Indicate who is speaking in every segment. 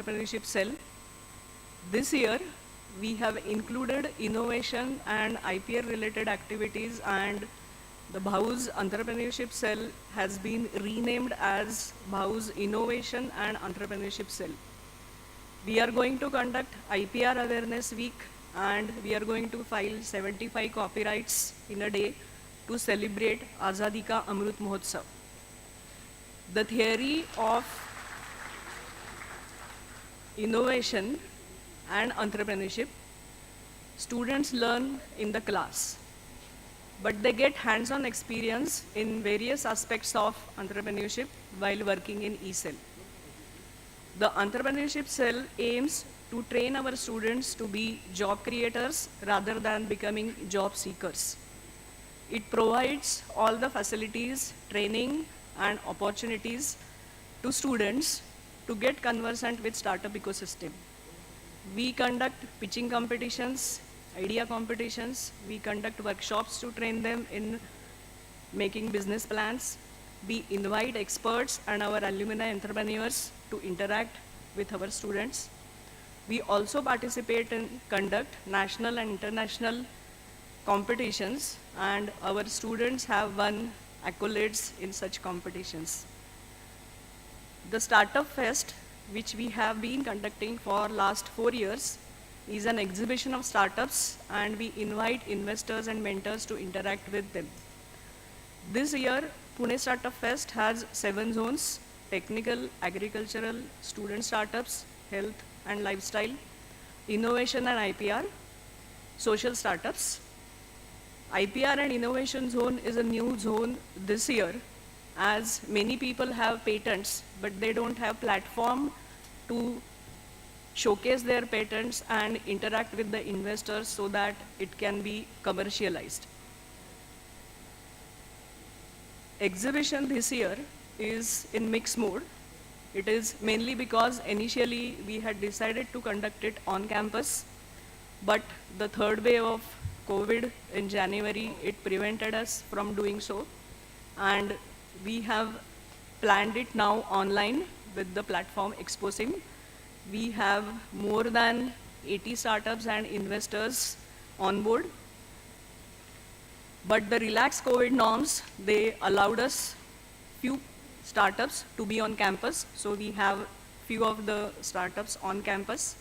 Speaker 1: Entrepreneurship Cell. This year, we have included innovation and IPR related activities, and the 𝐏𝐻's Entrepreneurship Cell has been renamed as 𝐏𝐻's Innovation and Entrepreneurship Cell. We are going to conduct IPR Awareness Week, and we are going to file 75 copyrights in a day to celebrate 𝐻𝐻𝐷𝐸 का Amrit Mahotsav. The theory of innovation and entrepreneurship, students learn in the class, but they get hands-on experience in various aspects of entrepreneurship while working in 𝐸CEL. The Entrepreneurship Cell aims to train our students to be job creators rather than becoming job seekers. It provides all the facilities, training, and opportunities to students to get conversant with startup ecosystem. We conduct pitching competitions, idea competitions, we conduct workshops to train them in making business plans. We invite experts and our alumni entrepreneurs to interact with our students. We also participate and conduct national and international competitions, and our students have won accolades in such competitions. The Startup Fest, which we have been conducting for last 4 years, is an exhibition of startups, and we invite investors and mentors to interact with them. This year, Pune Startup Fest has 7 zones: technical, agricultural, student startups, health and lifestyle, innovation and IPR, social startups. IPR and innovation zone is a new zone this year, as many people have patents, but they don't have platform to showcase their patents and interact with the investors so that it can be commercialized. Exhibition this year is in mixed mode. It is mainly because initially we had decided to conduct it on campus, but the third wave of COVID in January, it prevented us from doing so, and we have planned it now online with the platform Exposim. We have more than 80 startups and investors on board. But the relaxed COVID norms, they allowed us few startups to be on campus. So we have few of the startups on campus.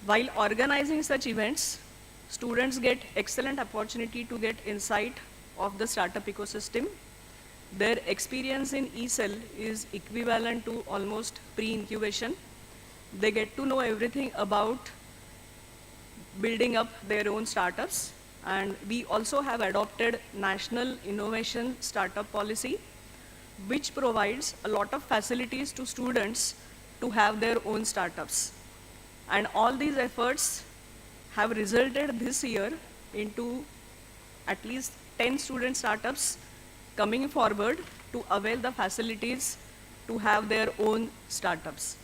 Speaker 1: While organizing such events, students get excellent opportunity to get insight of the startup ecosystem. Their experience in 𝐸CEL is equivalent to almost pre-incubation. They get to know everything about building up their own startups. And we also have adopted National Innovation Startup Policy, which provides a lot of facilities to students to have their own startups. And all these efforts have resulted this year into at least 10 student startups coming forward to avail the facilities to have their own startups.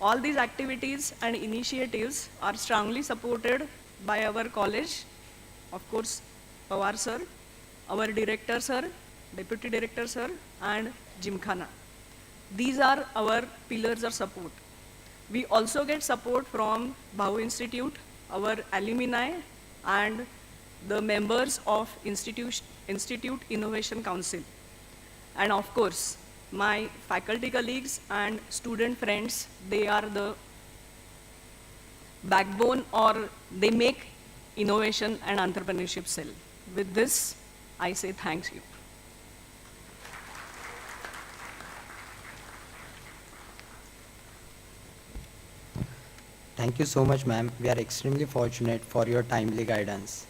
Speaker 1: All these activities and initiatives are strongly supported by our college, of course, Pawar sir, our director sir, deputy director sir, and Gymkhana. These are our pillars of support. We also get support from 𝐏𝐻 Institute, our alumni, and the members of Institute Innovation Council. And of course, my faculty colleagues and student friends, they are the backbone, or they make innovation and entrepreneurship cell. With this, I say thank you.
Speaker 2: Thank you so much, ma'am. We are extremely fortunate for your timely guidance.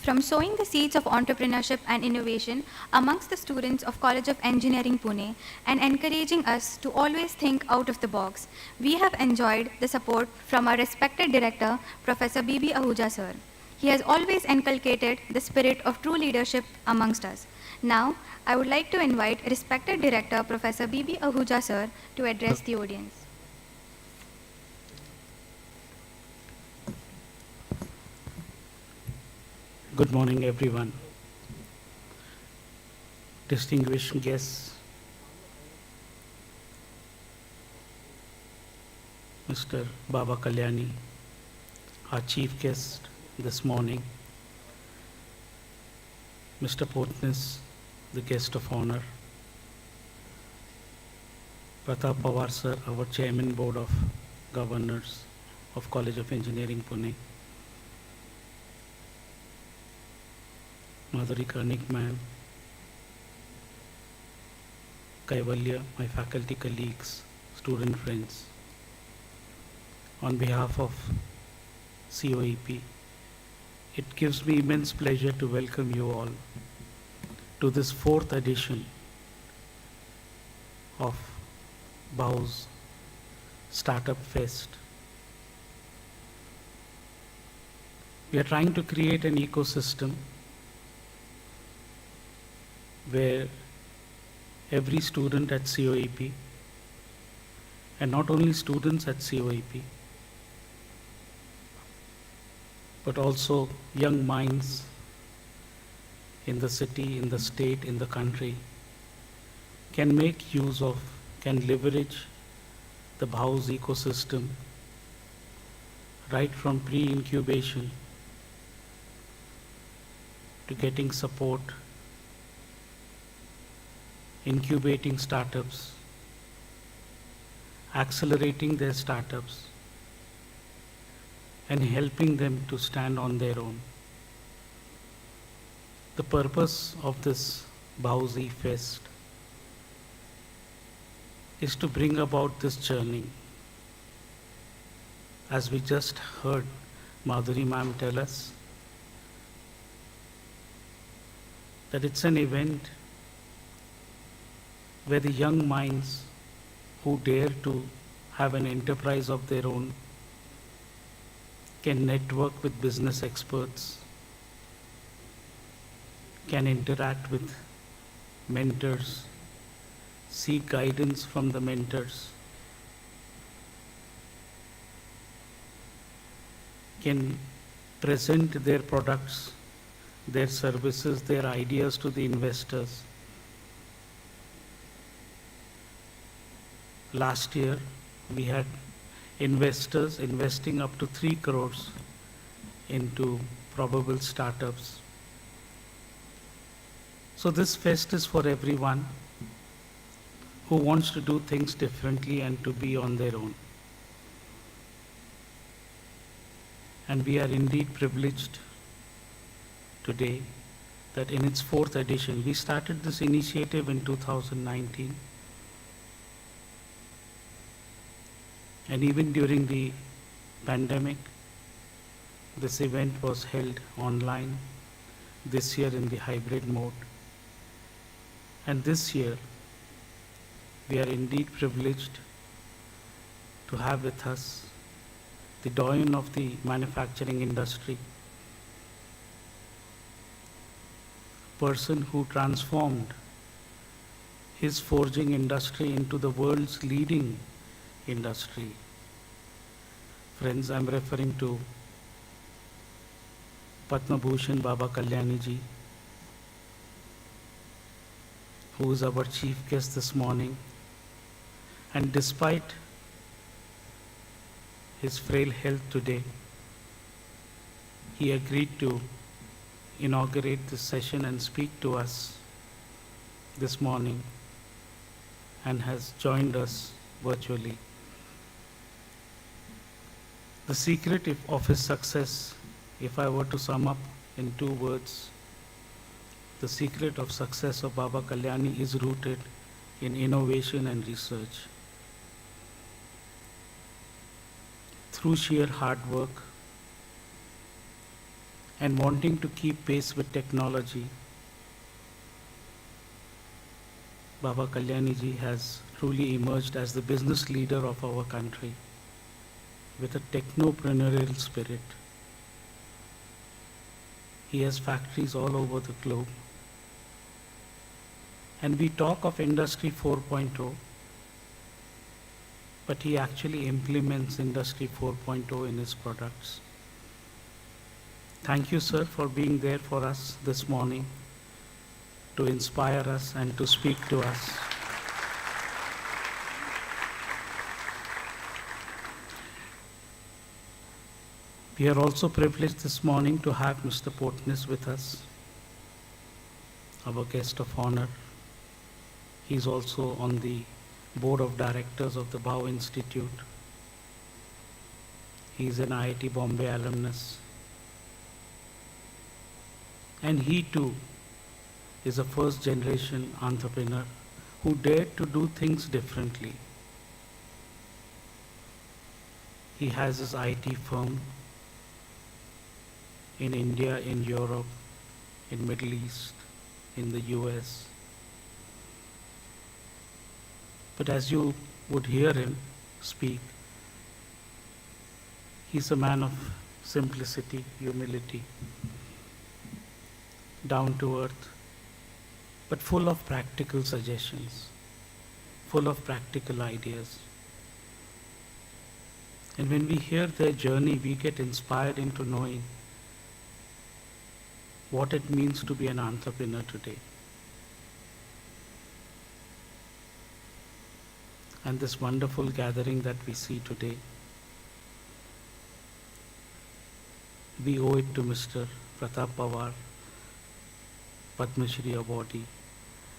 Speaker 3: From sowing the seeds of entrepreneurship and innovation amongst the students of College of Engineering Pune and encouraging us to always think out of the box, we have enjoyed the support from our respected director, Professor B.B. Ahuja sir. He has always inculcated the spirit of true leadership amongst us. Now, I would like to invite respected director, Professor B.B. Ahuja sir, to address the audience.
Speaker 4: Good morning, everyone. Distinguished guests, Mr. Baba Kalyani, our chief guest this morning, Mr. Potnis, the guest of honor, Prataprao Pawar sir, our chairman board of governors of College of Engineering Pune, Madhuri Karnik ma'am, Kaivalya, my faculty colleagues, student friends. On behalf of COEP, it gives me immense pleasure to welcome you all to this 4th edition of 𝐏𝐻𝐻's Startup Fest. We are trying to create an ecosystem where every student at COEP, and not only students at COEP, but also young minds in the city, in the state, in the country, can make use of, can leverage the 𝐏𝐻𝐻's ecosystem right from pre-incubation to getting support, incubating startups, accelerating their startups, and helping them to stand on their own. The purpose of this 𝐏𝐻𝐻's Fest is to bring about this journey. As we just heard Madhuri ma'am tell us, that it's an event where the young minds who dare to have an enterprise of their own can network with business experts, can interact with mentors, seek guidance from the mentors, can present their products, their services, their ideas to the investors. Last year, we had investors investing up to 3 crores into probable startups. So this fest is for everyone who wants to do things differently and to be on their own. And we are indeed privileged today that in its 4th edition, we started this initiative in 2019. And even during the pandemic, this event was held online, this year in the hybrid mode. And this year, we are indeed privileged to have with us the doyen of the manufacturing industry, person who transformed his forging industry into the world's leading industry. Friends, I'm referring to Padma Bhushan Baba Kalyani ji, who is our chief guest this morning. And despite his frail health today, he agreed to inaugurate this session and speak to us this morning and has joined us virtually. The secret of his success, if I were to sum up in 2 words, the secret of success of Baba Kalyani is rooted in innovation and research. Through sheer hard work and wanting to keep pace with technology, Baba Kalyani ji has truly emerged as the business leader of our country with a technopreneurial spirit. He has factories all over the globe. And we talk of Industry 4.0, but he actually implements Industry 4.0 in his products. Thank you, sir, for being there for us this morning to inspire us and to speak to us. We are also privileged this morning to have Mr. Portnis with us, our guest of honor. He is also on the board of directors of the 𝐁𝐴 Institute. He is an IIT Bombay alumnus. And he too is a first generation entrepreneur who dared to do things differently. He has his IT firm in India, in Europe, in Middle East, in the US. But as you would hear him speak, he's a man of simplicity, humility, down to earth, but full of practical suggestions, full of practical ideas. And when we hear their journey, we get inspired into knowing what it means to be an entrepreneur today. And this wonderful gathering that we see today, we owe it to Mr. Prataprao Pawar, Padma Shri awardee,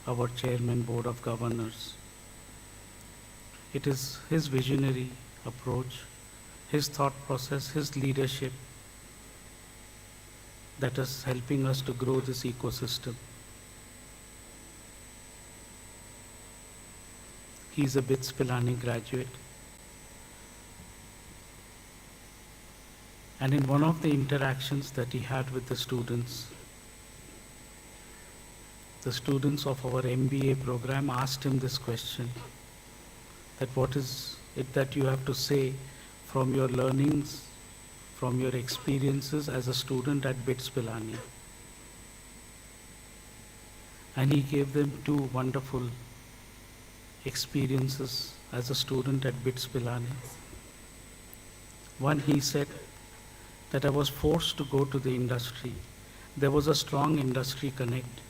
Speaker 4: our Chairman Board of Governors. It is his visionary approach, his thought process, his leadership that is helping us to grow this ecosystem. He is a 𝐁𝐴 graduate. And in one of the interactions that he had with the students of our MBA program asked him this question, that what is it that you have to say from your learnings, from your experiences as a student at 𝐵ITS. And he gave them two wonderful experiences as a student at 𝐵ITS. One, he said that I was forced to go to the industry. There was a strong industry connect.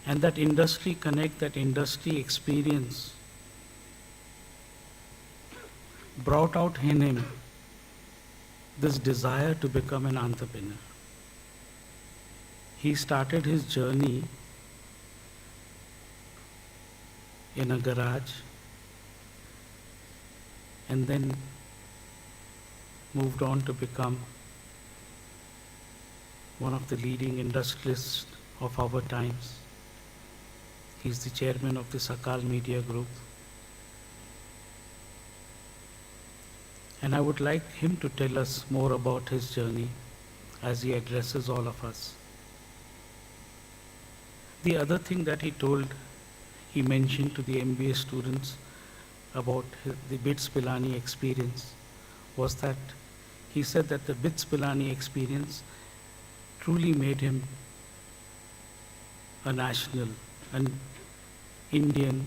Speaker 4: And that industry connect, that industry experience brought out in him this desire to become an entrepreneur. He started his journey in a garage and then moved on to become one of the leading industrialists of our times. He's the chairman of the Sakal Media Group. And I would like him to tell us more about his journey as he addresses all of us. The other thing that he mentioned to the MBA students about the 𝐵ITS experience was that he said that the 𝐵ITS experience truly made him a national, an Indian,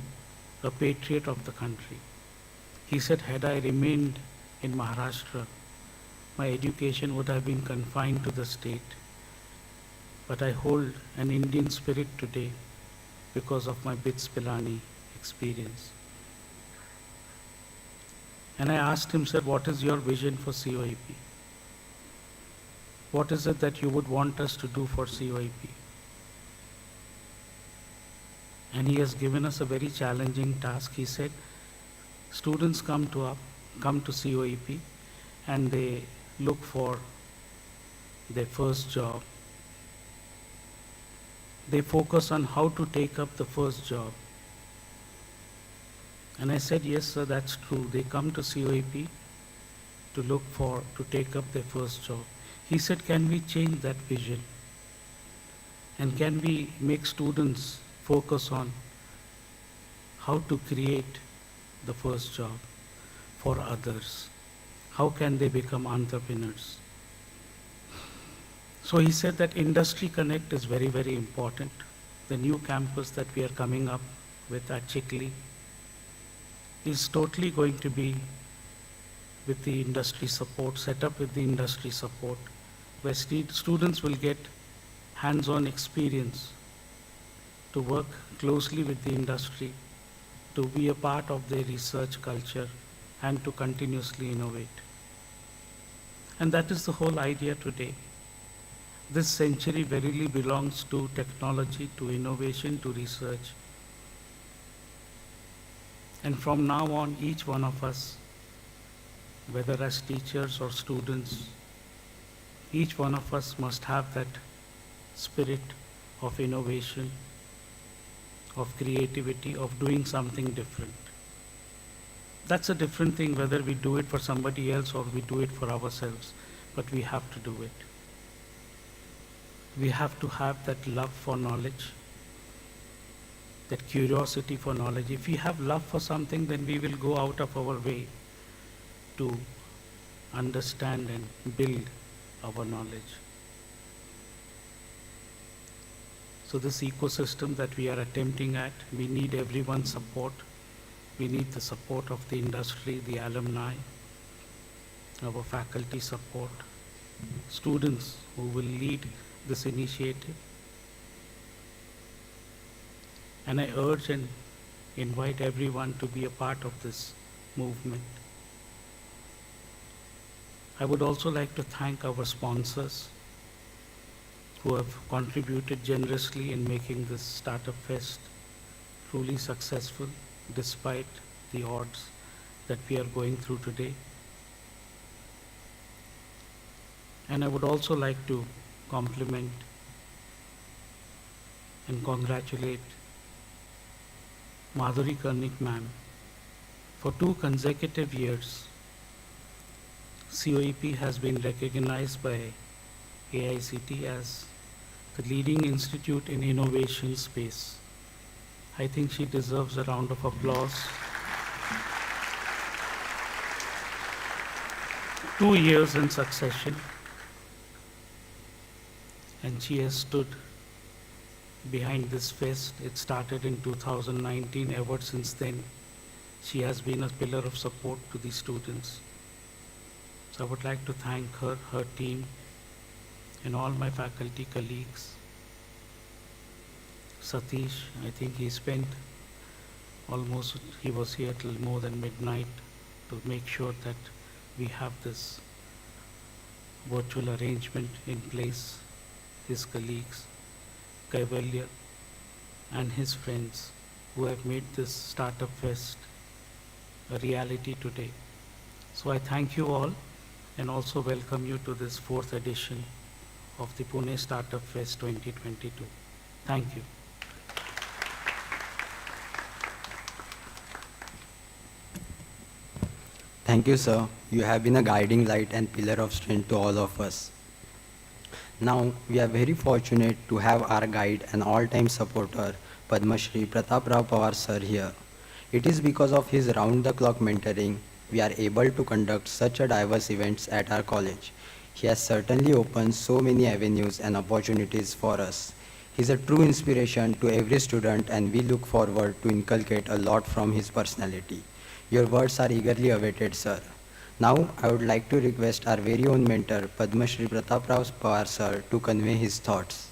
Speaker 4: a patriot of the country. He said, had I remained in Maharashtra, my education would have been confined to the state. But I hold an Indian spirit today because of my 𝐵ITS experience. And I asked him, sir, what is your vision for COEP? What is it that you would want us to do for COEP? And he has given us a very challenging task. He said, students come to COEP and they look for their first job. They focus on how to take up the first job. And I said, yes, sir, that's true. They come to COEP to take up their first job. He said, can we change that vision? And can we make students focus on how to create the first job for others? How can they become entrepreneurs? So he said that industry connect is very, very important. The new campus that we are coming up with at Chikhli is totally going to be with the industry support, set up with the industry support, where students will get hands-on experience to work closely with the industry, to be a part of their research culture, and to continuously innovate. And that is the whole idea today. This century verily belongs to technology, to innovation, to research. And from now on, each one of us, whether as teachers or students, each one of us must have that spirit of innovation, of creativity, of doing something different. That's a different thing whether we do it for somebody else or we do it for ourselves, but we have to do it. We have to have that love for knowledge, that curiosity for knowledge. If we have love for something, then we will go out of our way to understand and build our knowledge. So this ecosystem that we are attempting at, we need everyone's support. We need the support of the industry, the alumni, our faculty support, students who will lead this initiative. And I urge and invite everyone to be a part of this movement. I would also like to thank our sponsors who have contributed generously in making this Startup Fest truly successful despite the odds that we are going through today. And I would also like to compliment and congratulate Madhuri Karnik ma'am. For 2 consecutive years, COEP has been recognized by AICT as the leading institute in innovation space. I think she deserves a round of applause. 2 years in succession, and she has stood behind this fest. It started in 2019. Ever since then, she has been a pillar of support to the students. So I would like to thank her, her team, and all my faculty colleagues. Satish, I think he was here till more than midnight to make sure that we have this virtual arrangement in place. His colleagues, Kaivalya, and his friends who have made this Startup Fest a reality today. So I thank you all and also welcome you to this 4th edition of the Pune Startup Fest 2022. Thank you.
Speaker 2: Thank you, sir. You have been a guiding light and pillar of strength to all of us. Now, we are very fortunate to have our guide and all-time supporter, Padma Shri Prataprao Pawar sir here. It is because of his round-the-clock mentoring, we are able to conduct such a diverse events at our college. He has certainly opened so many avenues and opportunities for us. He is a true inspiration to every student, and we look forward to inculcate a lot from his personality. Your words are eagerly awaited, sir. Now, I would like to request our very own mentor, Padma Shri Prataprao Pawar sir, to convey his thoughts.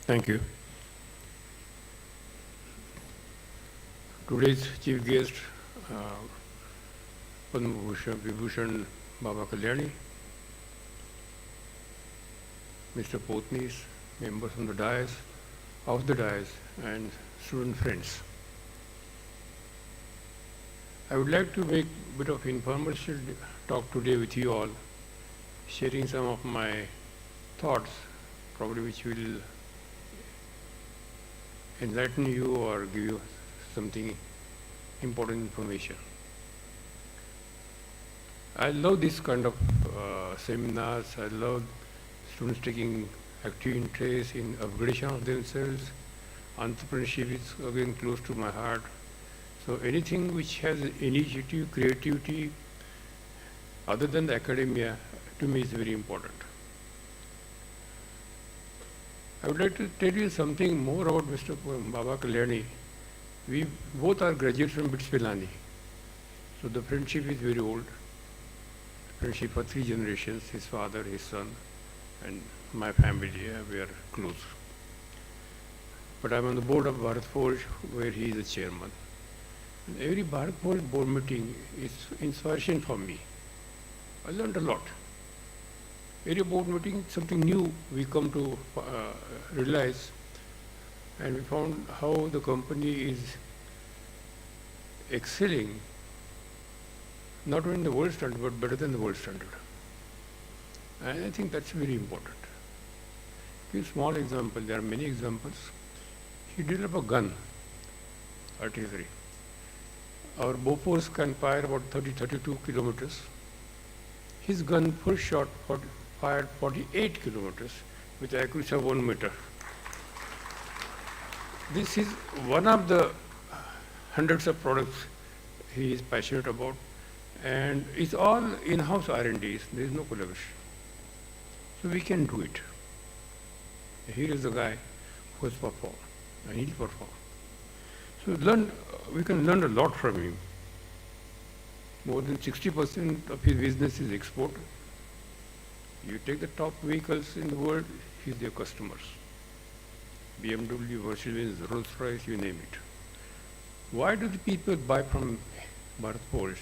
Speaker 5: Thank you. Today's chief guest, Padma Vibhushan Baba Kalyani, Mr. Potnis, members on the dais, and student friends. I would like to make a bit of informal talk today with you all, sharing some of my thoughts, probably which will enlighten you or give you something important information. I love this kind of seminars. I love students taking active interest in upgradation of themselves. Entrepreneurship is again close to my heart. So anything which has initiative, creativity, other than the academia, to me is very important. I would like to tell you something more about Mr. Baba Kalyani. We both are graduates from BITS Pilani. So the friendship is very old. Friendship for 3 generations, his father, his son, and my family, we are close. But I'm on the board of Bharat Forge, where he is the chairman. And every Bharat Forge board meeting is inspiration for me. I learned a lot. Every board meeting, something new we come to realize, and we found how the company is excelling, not only in the world standard, but better than the world standard. And I think that's very important. Give a small example, there are many examples. He developed a gun, artillery. Our Bofors can fire about 32 kilometers. His gun, first shot, fired 48 kilometers with accuracy of 1 meter. This is one of the hundreds of products he is passionate about, and it's all in-house R&D. There is no collaboration. So we can do it. Here is the guy who has performed, and he'll perform. So we can learn a lot from him. More than 60% of his business is export. You take the top vehicles in the world, he's their customers. BMW, Mercedes, Rolls-Royce, you name it. Why do the people buy from Bharat Forge?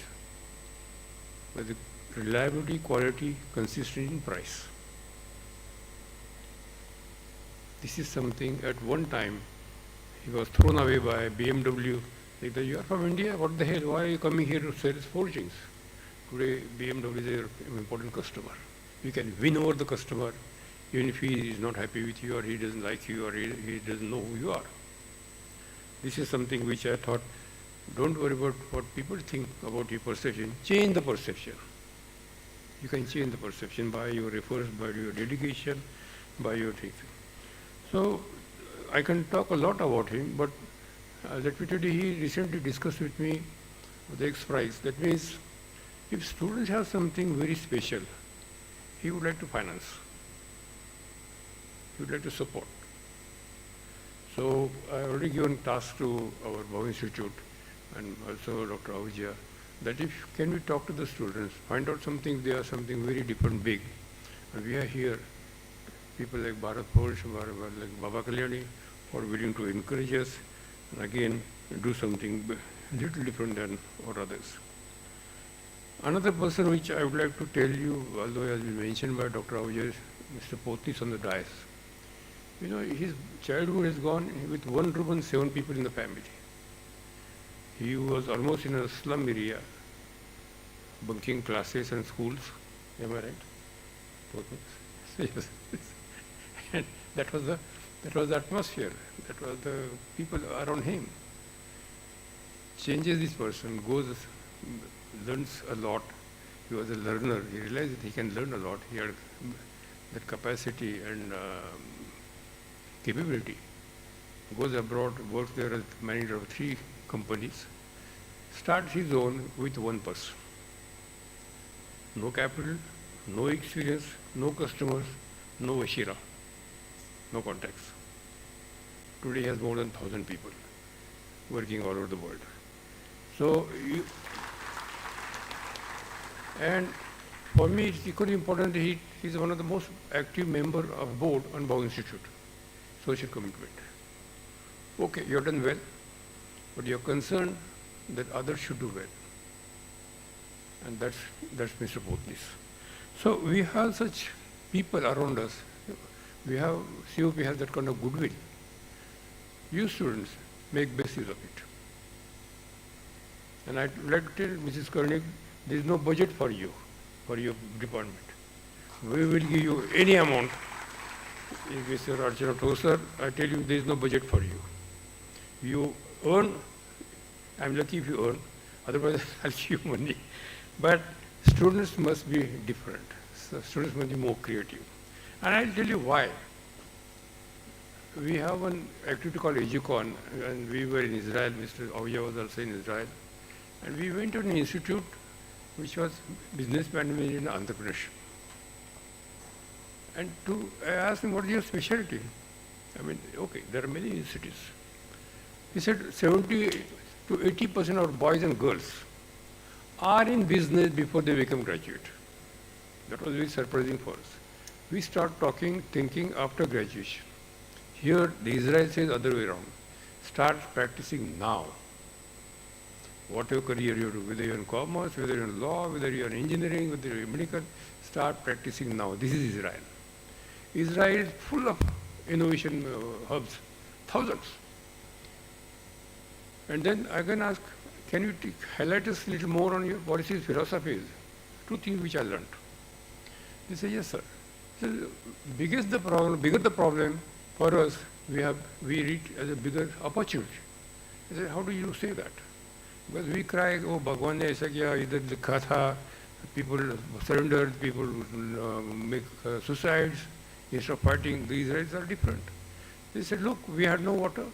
Speaker 5: With the reliability, quality, consistency in price. This is something at one time he was thrown away by BMW. They said, you are from India, what the hell, why are you coming here to sell forgings? Today BMW is an important customer. You can win over the customer even if he is not happy with you, or he doesn't like you, or he doesn't know who you are. This is something which I thought, don't worry about what people think about your perception, change the perception. You can change the perception by your efforts, by your dedication, by your things. So I can talk a lot about him, but let me tell you, he recently discussed with me the X Prize. That means if students have something very special, he would like to finance. He would like to support. So I already given task to our Bhau Institute and also Dr. Ahuja that if can we talk to the students, find out something, they are something very different, big. And we are here, people like Bharat Forge, like Baba Kalyani, who are willing to encourage us and again do something little different than or others. Another person which I would like to tell you, although it has been mentioned by Dr. Ahuja, is Mr. Potnis on the dais. You know, his childhood has gone with 1 room and 7 people in the family. He was almost in a slum area, bunking classes and schools. Am I right? Yes. And that was the atmosphere. That was the people around him. Changes this person, learns a lot. He was a learner. He realized that he can learn a lot. He had that capacity and capability. Goes abroad, works there as manager of 3 companies, starts his own with 1 person. No capital, no experience, no customers, no Ashira, no contacts. Today he has more than 1,000 people working all over the world. So, and for me it's equally important that he is one of the most active member of board on Bhau Institute. Social commitment. Okay, you have done well, but you are concerned that others should do well. And that's Mr. Potnis. So we have such people around us. COEP has that kind of goodwill. You students make best use of it. And I'd like to tell Mrs. Karnik, there is no budget for you, for your department. We will give you any amount. If Mr. Archana told, sir, I tell you there is no budget for you. You earn, I'm lucky if you earn, otherwise I'll give you money. But students must be different. So students must be more creative. And I'll tell you why. We have one activity called 𝐁𝐴, and we were in Israel. Mr. Ahuja was also in Israel. And we went to an institute which was business management and entrepreneurship. And I asked him, what is your specialty? I mean, okay, there are many institutes. He said 70 to 80% of boys and girls are in business before they become graduate. That was very surprising for us. we start talking, thinking after graduation. Here, the Israel says other way around. Start practicing now. Whatever career you do, whether you're in commerce, whether you're in law, whether you're in engineering, whether you're in medical, start practicing now. This is Israel. Israel is full of innovation hubs, thousands. And then I can ask, can you highlight us a little more on your policies, philosophies? Two things which I learned. They say, yes, sir. So bigger the problem for us, we read as a bigger opportunity. I said, how do you say that? Because we cry, oh, Bhagwan ne aisa kiya, idhar likha tha, people surrendered, people make suicides instead of fighting. The Israelis are different. They said, look, we had no water.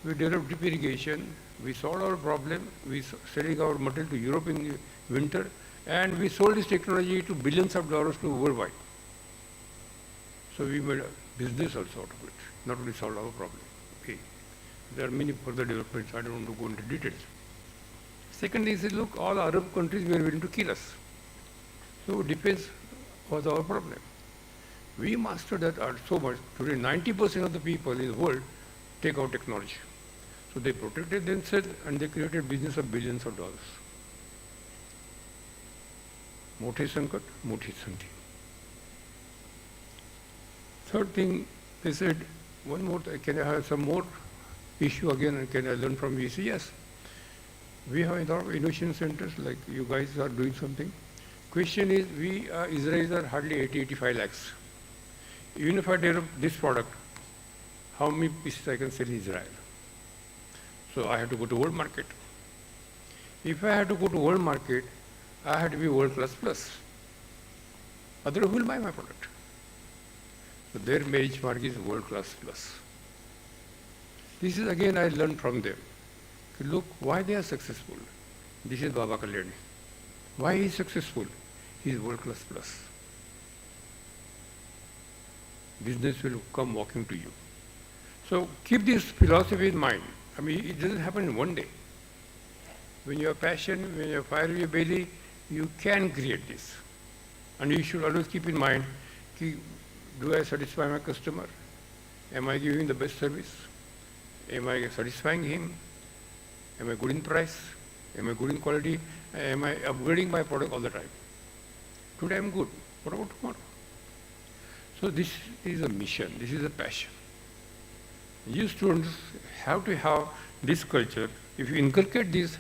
Speaker 5: We developed drip irrigation. We solved our problem. We selling our material to Europe in the winter, and we sold this technology to billions of dollars to worldwide. So we made a business also out of it, not only solved our problem. Okay. There are many further developments. I don't want to go into details. Secondly, he said, look, all Arab countries were willing to kill us. So defense was our problem. We mastered that art so much. Today, 90% of the people in the world take our technology. So they protected themselves and they created business of billions of dollars. Mothi sankat, mothi santi. Third thing, they said, one more, can I have some more issue again, and can I learn from you? Yes. We have a lot of innovation centers, like you guys are doing something. Question is, we Israelis are hardly 85 lakhs. Even if I develop this product, how many pieces I can sell in Israel? So I have to go to world market. If I have to go to world market, I have to be world class plus. Otherwise, who will buy my product? So their benchmark is world class plus. This is again I learned from them. Look, why they are successful. This is Baba Kalyani. Why he is successful? He is world class plus. Business will come walking to you. So keep this philosophy in mind. I mean, it doesn't happen in one day. When you have passion, when you have fire in your belly, you can create this. And you should always keep in mind, do I satisfy my customer? Am I giving the best service? Am I satisfying him? Am I good in price? Am I good in quality? Am I upgrading my product all the time? Today I'm good. What about tomorrow? So this is a mission. This is a passion. You students have to have this culture. If you inculcate this,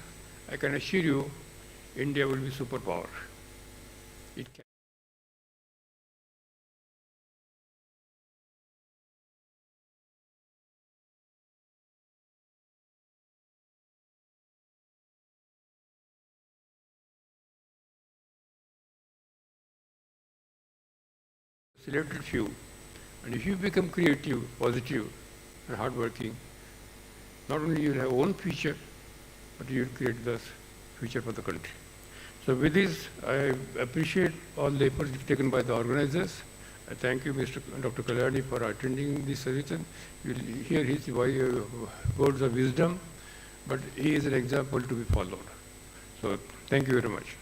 Speaker 5: I can assure you, India will be superpower. It can. Selected few. And if you become creative, positive, and hardworking, not only you will have own future, but you will create the future for the country. So with this, I appreciate all the efforts taken by the organizers. I thank you, Dr. Kalyani, for attending this service. You will hear his words of wisdom, but he is an example to be followed. So thank you very much.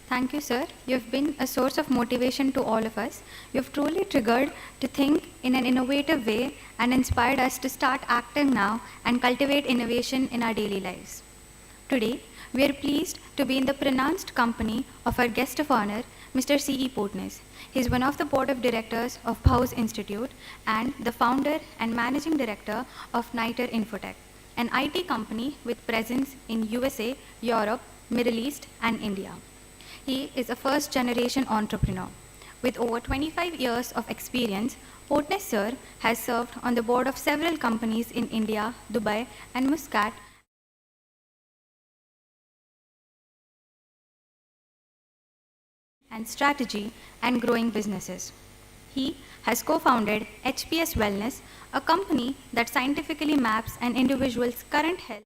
Speaker 3: Thank you, sir. You've been a source of motivation to all of us. You've truly triggered to think in an innovative way and inspired us to start acting now and cultivate innovation in our daily lives. Today, we are pleased to be in the pronounced company of our guest of honor, Mr. C.E. Portnes. He is one of the board of directors of Bauhaus Institute and the founder and managing director of NITER Infotech, an IT company with presence in USA, Europe, Middle East, and India. He is a first-generation entrepreneur. With over 25 years of experience, Portnes sir has served on the board of several companies in India, Dubai, and Muscat, and strategy and growing businesses. He has co-founded HPS Wellness, a company that scientifically maps an individual's current health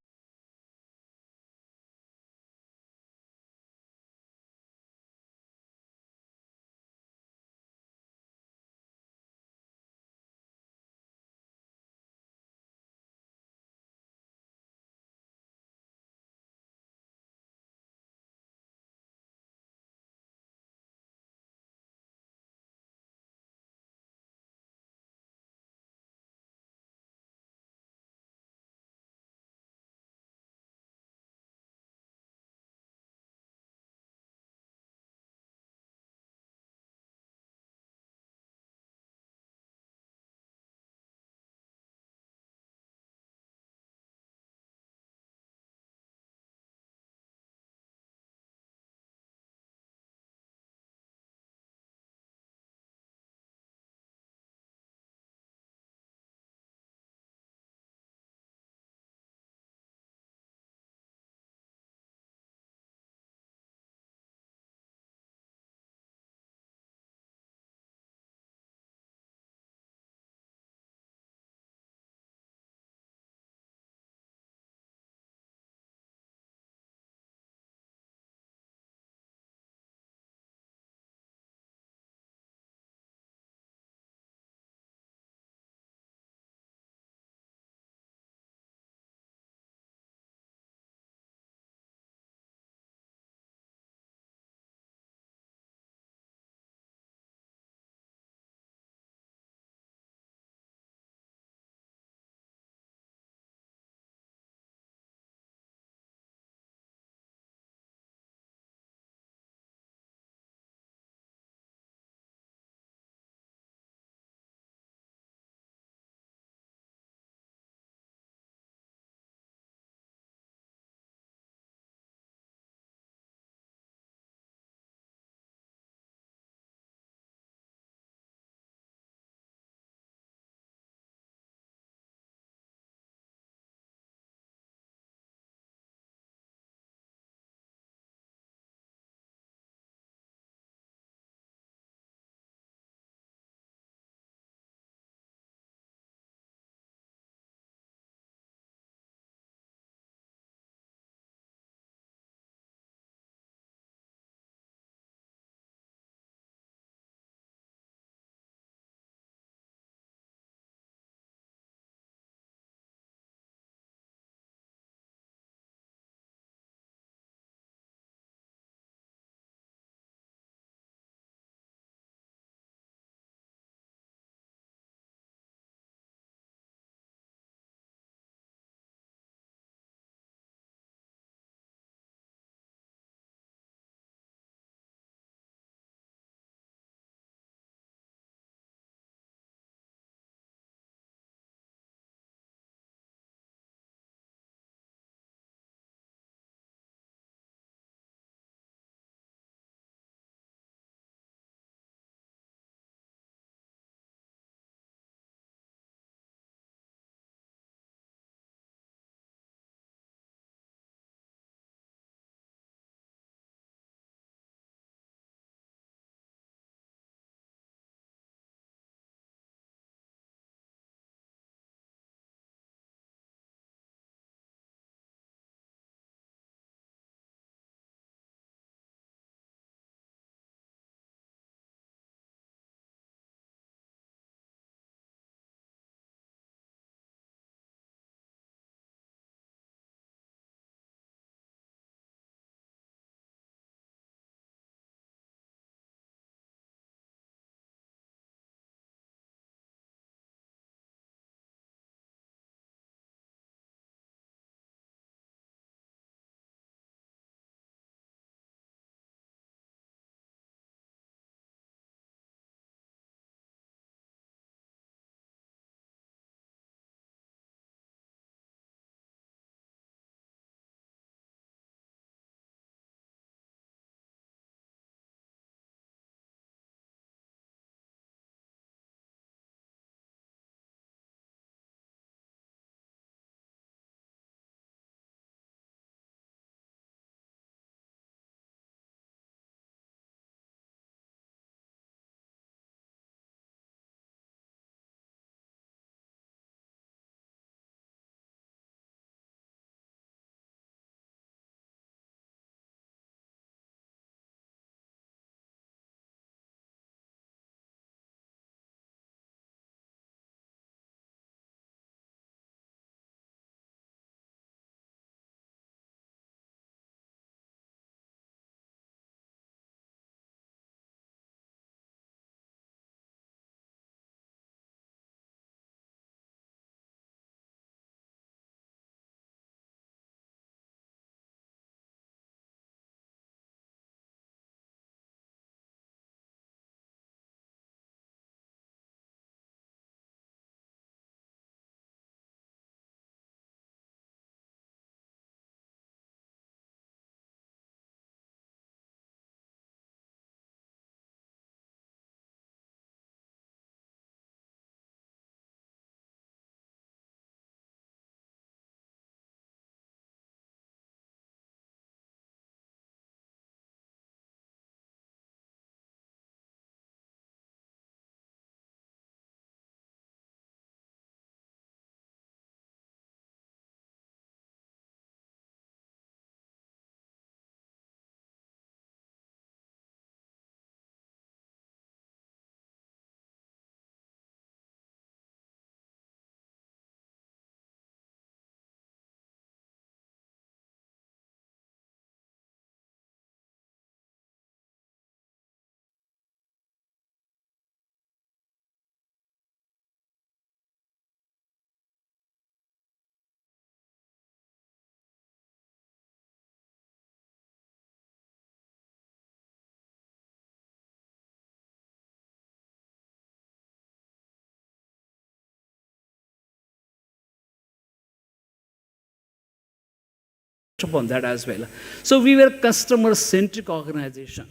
Speaker 6: upon that as well. So we were customer-centric organization.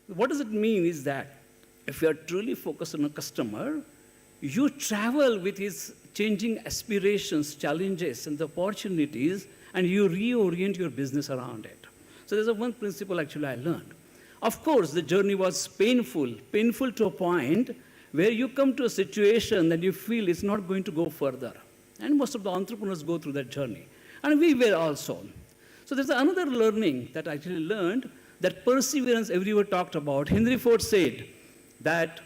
Speaker 6: What does it mean is that if you are truly focused on a customer, you travel with his changing aspirations, challenges, and the opportunities, and you reorient your business around it. So there's one principle actually I learned. Of course, the journey was painful to a point where you come to a situation that you feel it's not going to go further. And most of the entrepreneurs go through that journey. And we were also. So there's another learning that I actually learned, that perseverance everyone talked about. Henry Ford said that,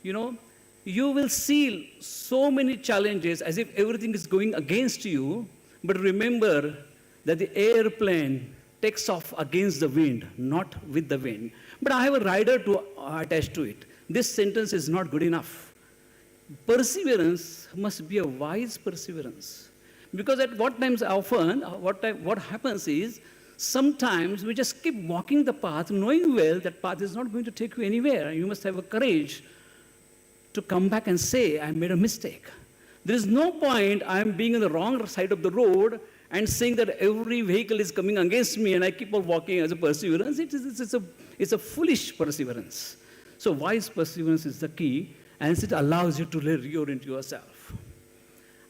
Speaker 6: you will see so many challenges as if everything is going against you, but remember that the airplane takes off against the wind, not with the wind. But I have a rider to attach to it. This sentence is not good enough. Perseverance must be a wise perseverance. Because at what happens is, sometimes we just keep walking the path, knowing well that path is not going to take you anywhere. You must have a courage to come back and say, I made a mistake. There is no point I'm being on the wrong side of the road and saying that every vehicle is coming against me and I keep on walking as a perseverance. It's a foolish perseverance. So wise perseverance is the key, and it allows you to reorient yourself.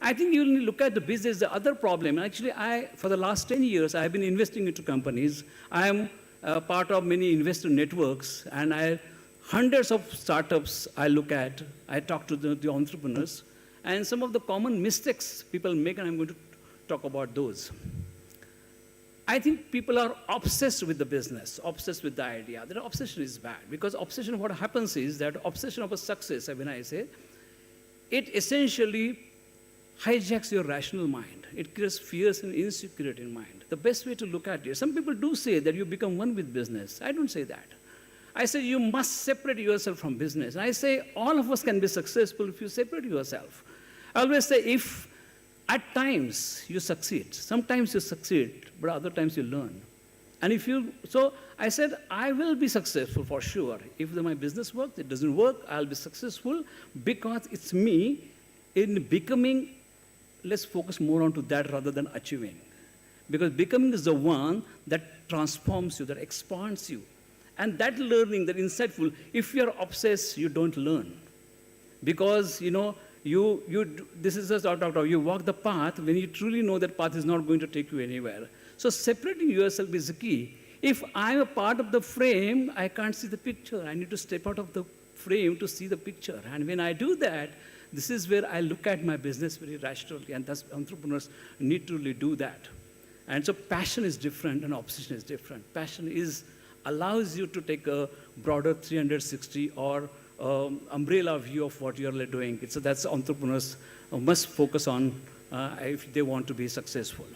Speaker 6: I think you look at the business, the other problem. Actually, for the last 10 years, I've been investing into companies. I am part of many investor networks, and hundreds of startups I look at. I talk to the entrepreneurs, and some of the common mistakes people make, and I'm going to talk about those. I think people are obsessed with the business, obsessed with the idea. Their obsession is bad, because obsession, what happens is that obsession of a success, when I say, it essentially hijacks your rational mind. It creates fears and insecurity in mind. The best way to look at it, some people do say that you become one with business. I don't say that. I say you must separate yourself from business. And I say all of us can be successful if you separate yourself. I always say, if at times you succeed, sometimes you succeed, but other times you learn. And so I said, I will be successful for sure. If my business works, it doesn't work, I'll be successful, because it's me in becoming. Let's focus more onto that rather than achieving. Because becoming is the one that transforms you, that expands you. And that learning, that insightful, if you're obsessed, you don't learn. Because, this is just you walk the path when you truly know that path is not going to take you anywhere. So separating yourself is the key. If I'm a part of the frame, I can't see the picture. I need to step out of the frame to see the picture. And when I do that, this is where I look at my business very rationally, and thus entrepreneurs need to really do that. And so passion is different and obsession is different. Passion allows you to take a broader 360 or umbrella view of what you're doing. So that's entrepreneurs must focus on if they want to be successful.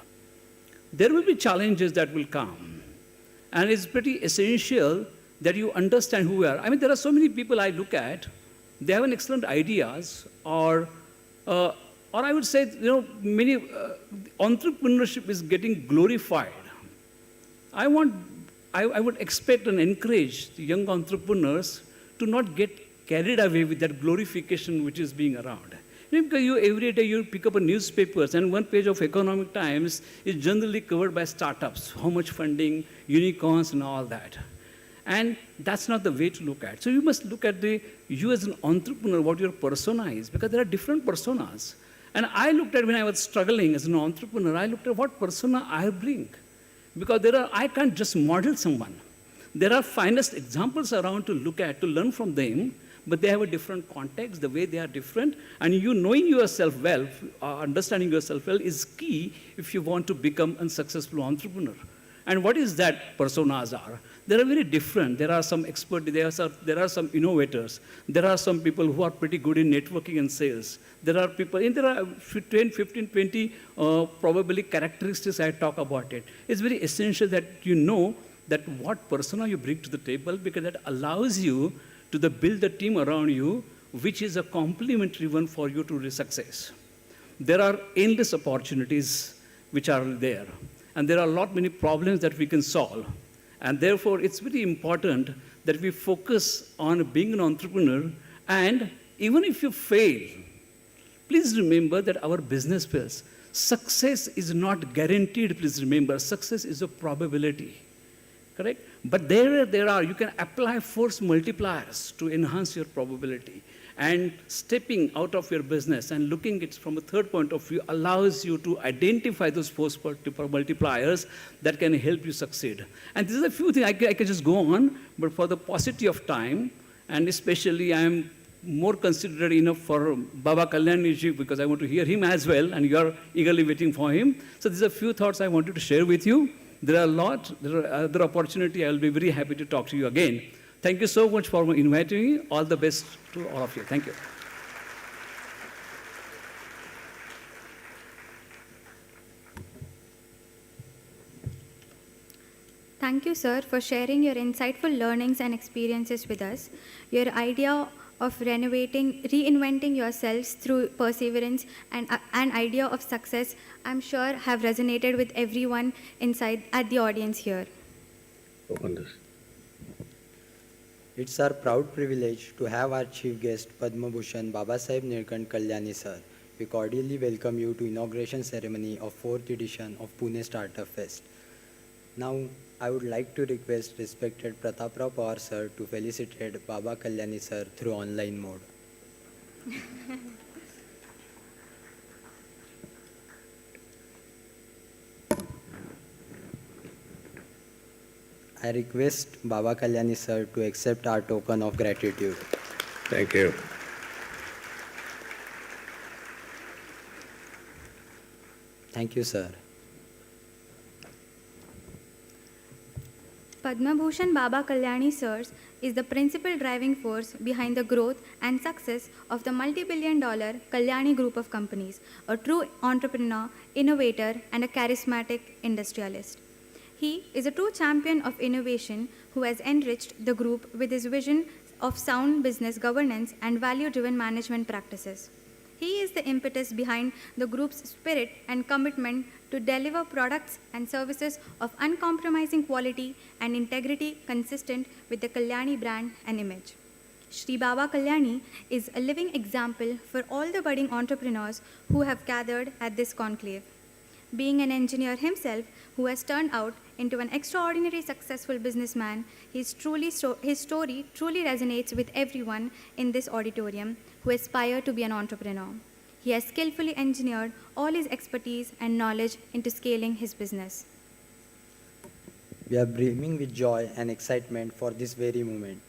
Speaker 6: There will be challenges that will come, and it's pretty essential that you understand who you are. I mean, there are so many people I look at, they have an excellent ideas, or I would say, many entrepreneurship is getting glorified. I would expect and encourage the young entrepreneurs to not get carried away with that glorification which is being around. Because every day you pick up a newspapers, and one page of Economic Times is generally covered by startups, how much funding, unicorns, and all that. And that's not the way to look at. So you must look at you as an entrepreneur, what your persona is, because there are different personas. And I looked at, when I was struggling as an entrepreneur, I looked at what persona I bring. Because I can't just model someone. There are finest examples around to look at, to learn from them, but they have a different context, the way they are different. And you knowing yourself well, understanding yourself well is key if you want to become a successful entrepreneur. And what is that personas are? They are very different. There are some experts, there are some innovators. There are some people who are pretty good in networking and sales. There are people, and there are 10, 15, 20 probably characteristics I talk about it. It's very essential that you know that what persona you bring to the table, because that allows you to build a team around you, which is a complementary one for you to success. There are endless opportunities which are there. And there are many problems that we can solve. And therefore, it's very important that we focus on being an entrepreneur. And even if you fail, please remember that our business fails. success is not guaranteed, please remember. Success is a probability, correct? But there are, you can apply force multipliers to enhance your probability. And stepping out of your business and looking at it from a third point of view allows you to identify those force multipliers that can help you succeed. And this is a few things, I can just go on, but for the paucity of time, and especially I am more considerate enough for Baba Kalyani because I want to hear him as well, and you are eagerly waiting for him. So these are a few thoughts I wanted to share with you. There are a lot, there are other opportunities. I will be very happy to talk to you again. Thank you so much for inviting me. All the best to all of you. Thank you.
Speaker 3: Thank you, sir, for sharing your insightful learnings and experiences with us. Your idea of reinventing yourselves through perseverance and an idea of success, I'm sure, have resonated with everyone inside at the audience here.
Speaker 7: Open this.
Speaker 2: It's our proud privilege to have our chief guest, Padma Bhushan Babasaheb Nilkant Kalyani sir. We cordially welcome you to inauguration ceremony of 4th edition of Pune Startup Fest. Now, I would like to request respected Prataprao Pawar sir to felicitate Baba Kalyani sir through online mode. I request Baba Kalyani sir to accept our token of gratitude.
Speaker 7: Thank you.
Speaker 2: Thank you, sir.
Speaker 3: Padma Bhushan Baba Kalyani sirs is the principal driving force behind the growth and success of the multi-billion-dollar Kalyani Group of companies, a true entrepreneur, innovator, and a charismatic industrialist. He is a true champion of innovation who has enriched the group with his vision of sound business governance and value-driven management practices. He is the impetus behind the group's spirit and commitment to deliver products and services of uncompromising quality and integrity consistent with the Kalyani brand and image. Shri Baba Kalyani is a living example for all the budding entrepreneurs who have gathered at this conclave. Being an engineer himself who has turned out into an extraordinary successful businessman, his story truly resonates with everyone in this auditorium who aspire to be an entrepreneur. He has skillfully engineered all his expertise and knowledge into scaling his business.
Speaker 2: We are brimming with joy and excitement for this very moment.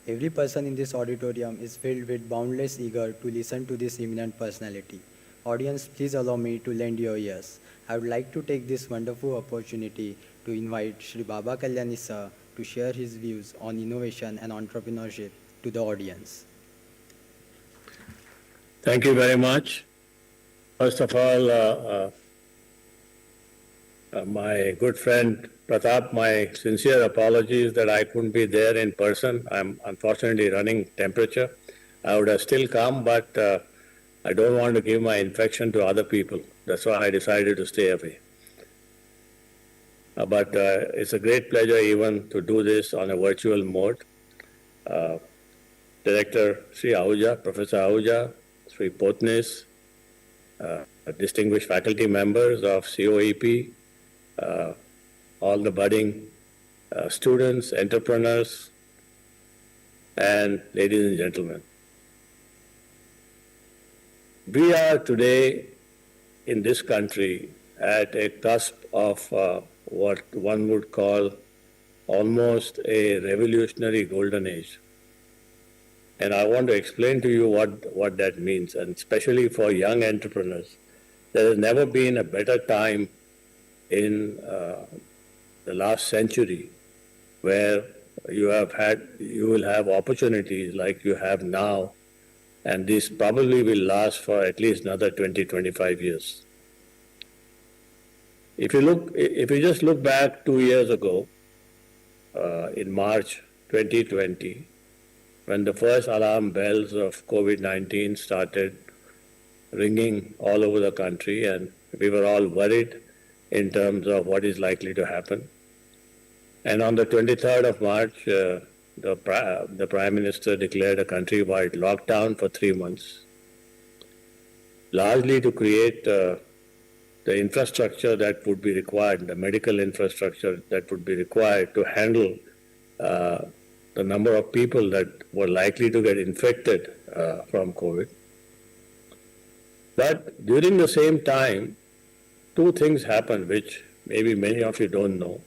Speaker 2: Every person in this auditorium is filled with boundless eager to listen to this eminent personality. Audience, please allow me to lend your ears. I would like to take this wonderful opportunity to invite Shri Baba Kalyani sir to share his views on innovation and entrepreneurship to the audience.
Speaker 7: Thank you very much. First of all, my good friend Pratap, my sincere apologies that I couldn't be there in person. I'm unfortunately running temperature. I would have still come, but I don't want to give my infection to other people. That's why I decided to stay away. But it's a great pleasure even to do this on a virtual mode. Director Sri Ahuja, Professor Ahuja, Sri Potnis, distinguished faculty members of COEP, all the budding students, entrepreneurs, and ladies and gentlemen. We are today in this country at a cusp of what one would call almost a revolutionary golden age. And I want to explain to you what that means, and especially for young entrepreneurs. There has never been a better time in the last century where you will have opportunities like you have now, and this probably will last for at least another 20-25 years. If you just look back 2 years ago, in March 2020, when the first alarm bells of COVID-19 started ringing all over the country, and we were all worried in terms of what is likely to happen. And on the 23rd of March, the Prime Minister declared a countrywide lockdown for 3 months, largely to create the infrastructure that would be required, the medical infrastructure that would be required to handle the number of people that were likely to get infected from COVID. But during the same time, two things happened which maybe many of you don't know.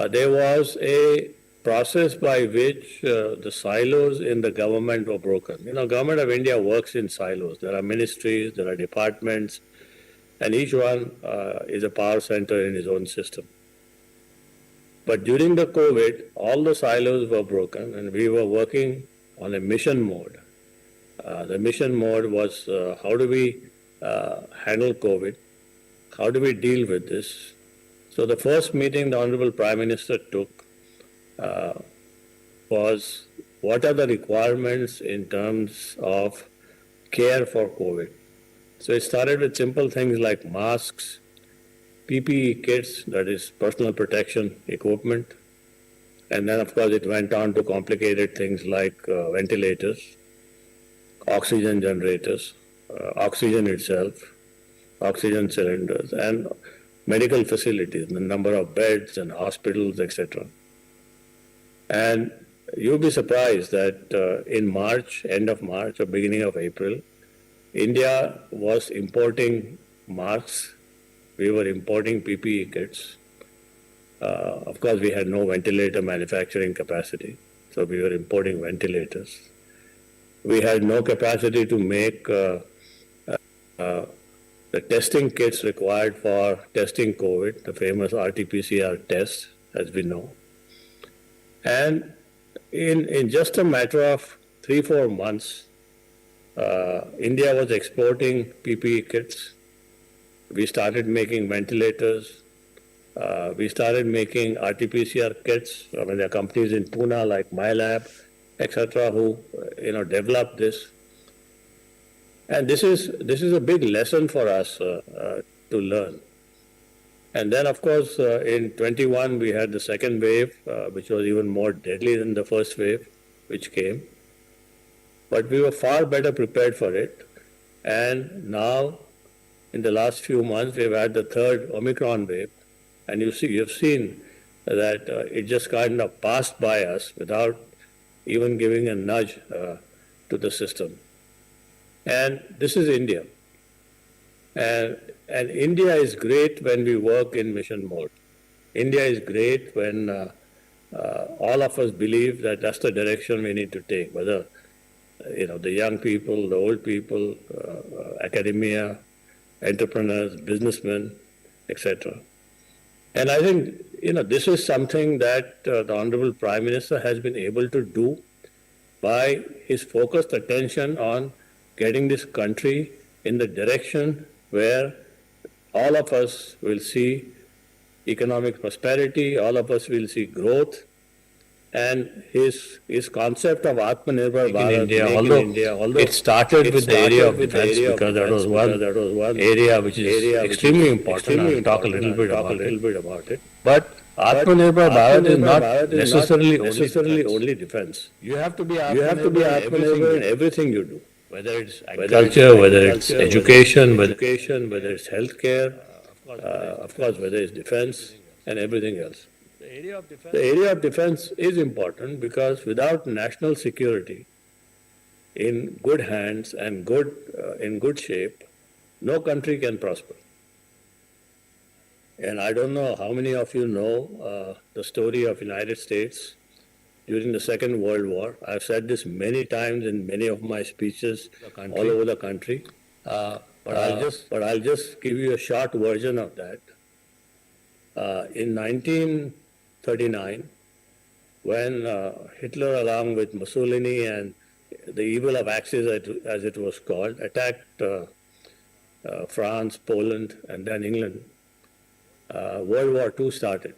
Speaker 7: There was a process by which the silos in the government were broken. You know, Government of India works in silos. There are ministries, there are departments, and each one is a power center in its own system. But during the COVID, all the silos were broken and we were working on a mission mode. The mission mode was how do we handle COVID? How do we deal with this? So the first meeting the Honorable Prime Minister took was what are the requirements in terms of care for COVID? So it started with simple things like masks, PPE kits, that is personal protection equipment, and then of course it went on to complicated things like ventilators, oxygen generators, oxygen itself, oxygen cylinders, and medical facilities, the number of beds and hospitals, etc. And you'll be surprised that in March, end of March or beginning of April, India was importing masks, we were importing PPE kits. Of course, we had no ventilator manufacturing capacity, so we were importing ventilators. We had no capacity to make the testing kits required for testing COVID, the famous RT-PCR test, as we know. And in just a matter of 3-4 months, India was exporting PPE kits. We started making ventilators. We started making RT-PCR kits. I mean, there are companies in Pune like MyLab, etc., who developed this. And this is a big lesson for us to learn. And then, of course, in 21 we had the second wave, which was even more deadly than the first wave, which came. But we were far better prepared for it. And now, in the last few months, we've had the third Omicron wave. And you've seen that it just kind of passed by us without even giving a nudge to the system. And this is India. And India is great when we work in mission mode. India is great when all of us believe that that's the direction we need to take, whether the young people, the old people, academia, entrepreneurs, businessmen, etc. And I think, this is something that the Honorable Prime Minister has been able to do by his focused attention on getting this country in the direction where all of us will see economic prosperity, all of us will see growth, and his concept of Atmanirbhar Bharat, although it started with the area of defense, because that was one area which is extremely important. I'll talk a little bit about it. But Atmanirbhar Bharat is not necessarily only defense. You have to be Atmanirbhar in everything you do, whether it's agriculture, whether it's education, whether it's healthcare, of course, whether it's defense and everything else. The area of defense is important because without national security in good hands and in good shape, no country can prosper. And I don't know how many of you know the story of United States during the Second World War. I've said this many times in many of my speeches all over the country. But I'll just give you a short version of that. In 1939, when Hitler, along with Mussolini and the evil of Axis, as it was called, attacked France, Poland, and then England, World War II started.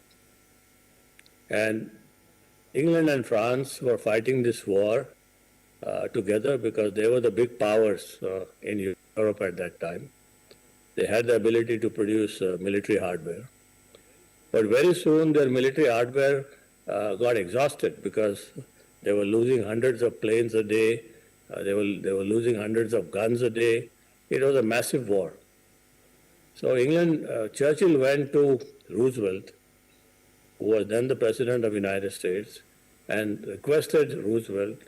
Speaker 7: And England and France were fighting this war together because they were the big powers in Europe at that time. They had the ability to produce military hardware. But very soon their military hardware got exhausted because they were losing hundreds of planes a day. They were losing hundreds of guns a day. It was a massive war. So England, Churchill went to Roosevelt, who was then the President of the United States, and requested Roosevelt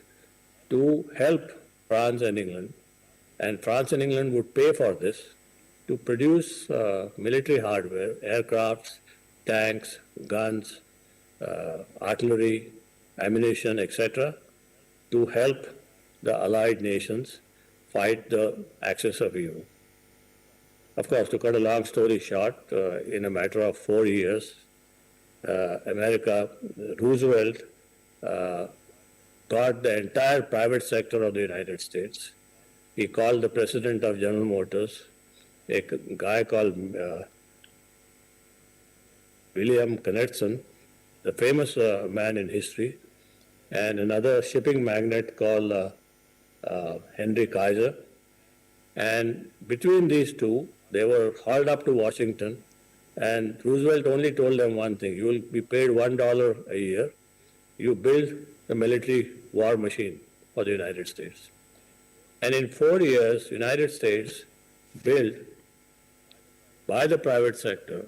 Speaker 7: to help France and England, and France and England would pay for this to produce military hardware, aircrafts, tanks, guns, artillery, ammunition, etc., to help the Allied nations fight the axis of evil. Of course, to cut a long story short, in a matter of 4 years, Roosevelt got the entire private sector of the United States. He called the president of General Motors, a guy called William Knudsen, the famous man in history, and another shipping magnate called Henry Kaiser. And between these two, they were hauled up to Washington, and Roosevelt only told them one thing: you will be paid $1 a year. You build the military war machine for the United States. And in 4 years, United States built, by the private sector,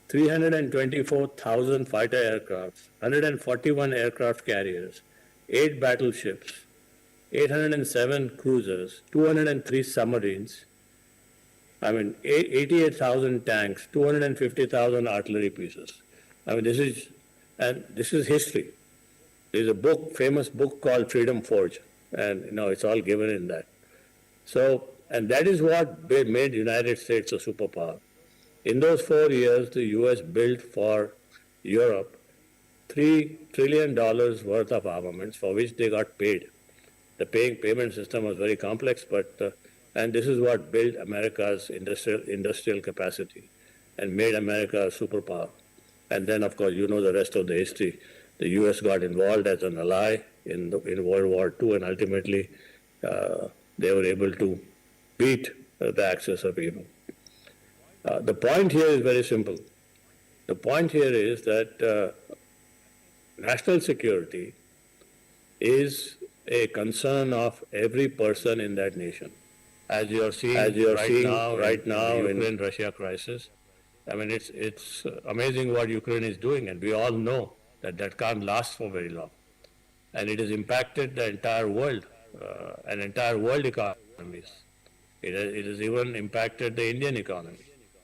Speaker 7: 324,000 fighter aircraft, 141 aircraft carriers, 8 battleships, 807 cruisers, 203 submarines, 88,000 tanks, 250,000 artillery pieces. This is history. There's a famous book called Freedom Forge, and it's all given in that. So, and that is what made the United States a superpower. In those 4 years, the U.S. built for Europe $3 trillion worth of armaments, for which they got paid. The payment system was very complex, but and this is what built America's industrial capacity and made America a superpower. And then, of course, the rest of the history. The U.S. got involved as an ally in World War II, and ultimately they were able to beat the axis of evil. The point here is very simple. The point here is that national security is a concern of every person in that nation. As you are seeing right now in the Ukraine-Russia crisis, it's amazing what Ukraine is doing, and we all know that can't last for very long. And it has impacted the entire world and entire world economies. It has even impacted the Indian economy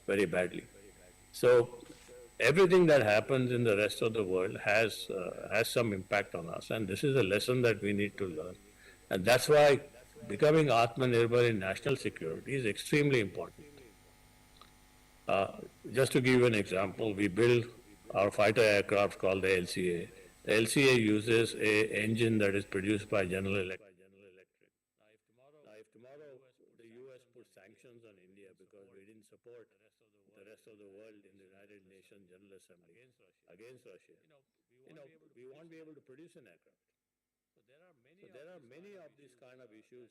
Speaker 7: very badly. So everything that happens in the rest of the world has some impact on us, and this is a lesson that we need to learn. And that's why becoming Atmanirbhar in national security is extremely important. Just to give you an example, we build our fighter aircraft called the LCA. The LCA uses an engine that is produced by General Electric. Now, if tomorrow the U.S. puts sanctions on India because we didn't support the rest of the world in the United Nations General Assembly against Russia, we won't be able to produce an aircraft. So there are many of these kind of issues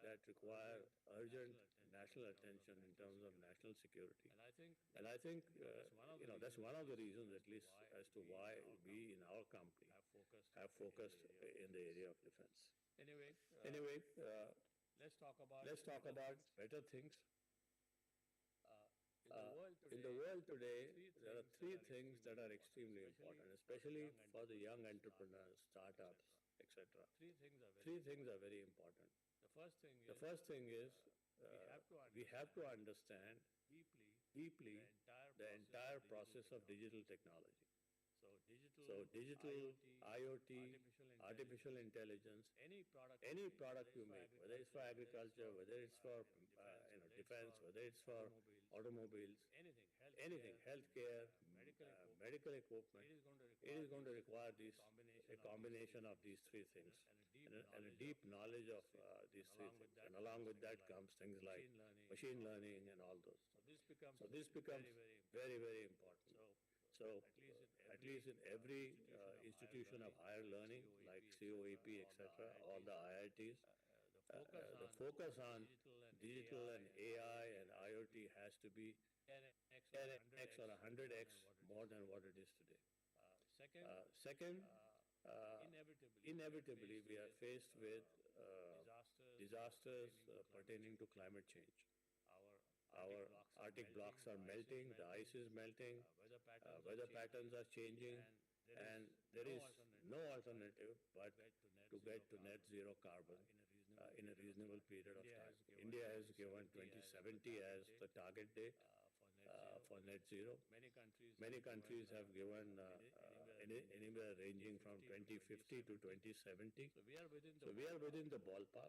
Speaker 7: that require urgent national attention in terms of national security. And I think that's one of the reasons, at least, as to why we in our company have focused in the area of defense. Anyway, let's talk about better things. In the world today, there are 3 things that are extremely important, especially for the young entrepreneurs, startups, etc. 3 things are very important. The first thing is we have to understand deeply the entire process of digital technology. So digital, IoT, artificial intelligence, any product you make, whether it's for agriculture, whether it's for defense, whether it's for automobiles, anything, healthcare, medical equipment, it is going to require a combination of these 3 things and a deep knowledge of these 3 things. And along with that comes things like machine learning and all those. So this becomes very, very important. So at least in every institution of higher learning, like COEP, etc., all the IITs, the focus on digital and AI and IoT has to be 10x or 100x more than what it is today. Second, inevitably we are faced with disasters pertaining to climate change. our Arctic blocks are melting, the ice is melting, weather patterns are changing, and there is no alternative but to get to net zero carbon in a reasonable period of time. India has given 2070 as the target date for net zero. Many countries have given anywhere ranging from 2050 to 2070. So we are within the ballpark.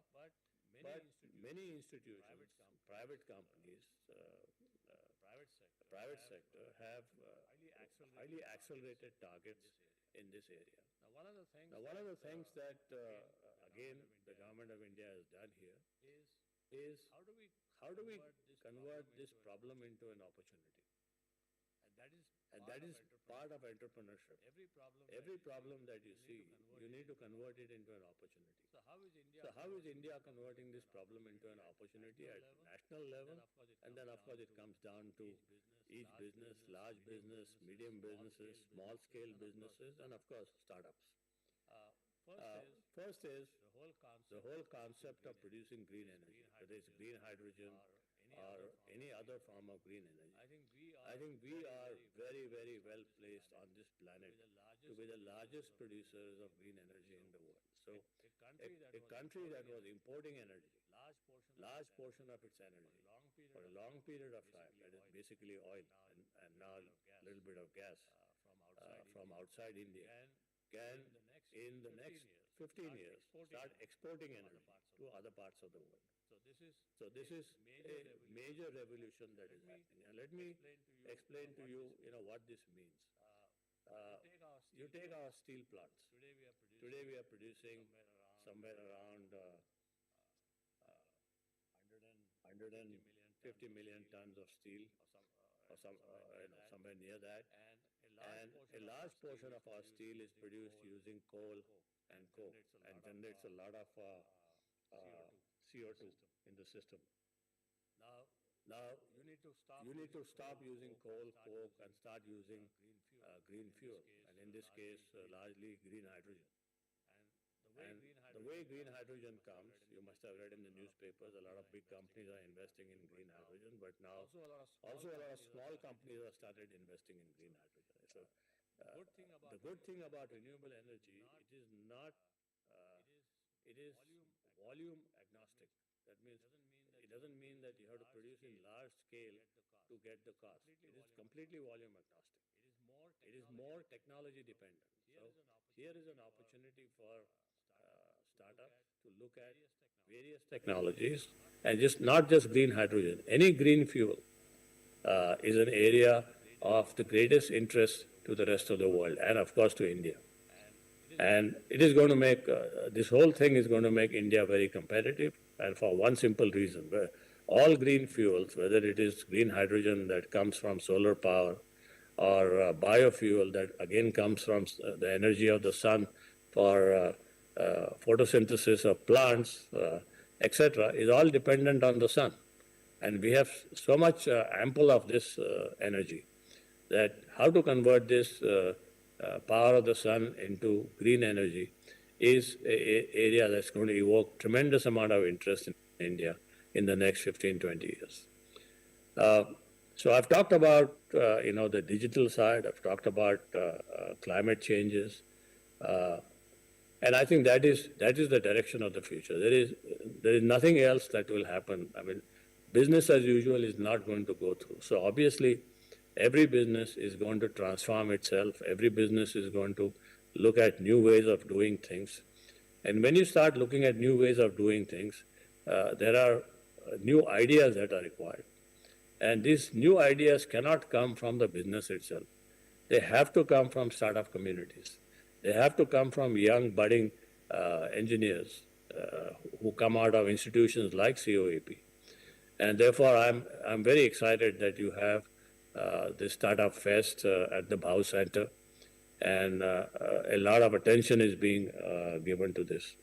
Speaker 7: But many institutions, private companies, private sector have highly accelerated targets in this area. Now, one of the things that, again, the government of India has done here is how do we convert this problem into an opportunity? And that is part of entrepreneurship. Every problem that you see, you need to convert it into an opportunity. So how is India converting this problem into an opportunity at national level? And then, of course, it comes down to each business, large business, medium businesses, small-scale businesses, and, of course, startups. First is the whole concept of producing green energy, whether it's green hydrogen or any other form of green energy. I think we are very, very well placed on this planet to be the largest producers of green energy in the world. So a country that was importing energy, large portion of its energy, for a long period of time, that is basically oil and now a little bit of gas from outside India, can in the next 15 years start exporting energy to other parts of the world. So this is a major revolution that is happening. And let me explain to you, what this means. You take our steel plants. Today we are producing somewhere around 150 million tons of steel, or somewhere near that. And a large portion of our steel is produced using coal and coke, and generates a lot of CO2 in the system. Now, you need to stop using coal, coke, and start using green fuel, and in this case, largely green hydrogen. And the way green hydrogen comes, you must have read in the newspapers, a lot of big companies are investing in green hydrogen, but now also a lot of small companies have started investing in green hydrogen. So the good thing about renewable energy, it is volume agnostic. That means it doesn't mean that you have to produce in large scale to get the cost. It is completely volume agnostic. It is more technology dependent. So here is an opportunity for startups to look at various technologies, and not just green hydrogen. Any green fuel is an area of the greatest interest to the rest of the world, and of course to India. And it is going to make, this whole thing is going to make India very competitive, and for one simple reason, where all green fuels, whether it is green hydrogen that comes from solar power, or biofuel that again comes from the energy of the sun for photosynthesis of plants, etc., is all dependent on the sun. And we have so much ample of this energy that how to convert this power of the sun into green energy is an area that's going to evoke tremendous amount of interest in India in the next 15-20 years. So I've talked about the digital side. I've talked about climate changes, and I think that is the direction of the future. There is nothing else that will happen. I mean, business as usual is not going to go through. So obviously, every business is going to transform itself. Every business is going to look at new ways of doing things. And when you start looking at new ways of doing things, there are new ideas that are required. And these new ideas cannot come from the business itself. They have to come from startup communities. They have to come from young, budding engineers who come out of institutions like COEP. And therefore, I'm very excited that you have this Startup Fest at the Bhau Center, and a lot of attention is being given to this.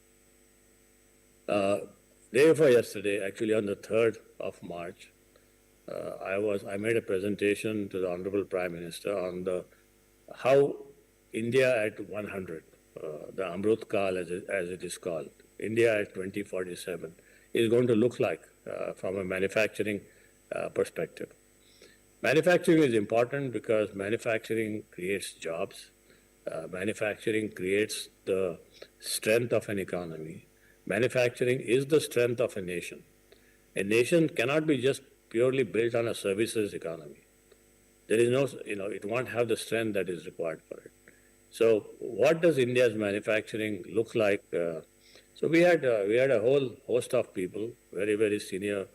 Speaker 7: Day before yesterday, actually on the 3rd of March, I made a presentation to the Honorable Prime Minister on how India at 100, the Amrut Kal as it is called, India at 2047, is going to look like from a manufacturing perspective. Manufacturing is important because manufacturing creates jobs. Manufacturing creates the strength of an economy. Manufacturing is the strength of a nation. A nation cannot be just purely built on a services economy. There is no, it won't have the strength that is required for it. So what does India's manufacturing look like? So we had a whole host of people, very, very senior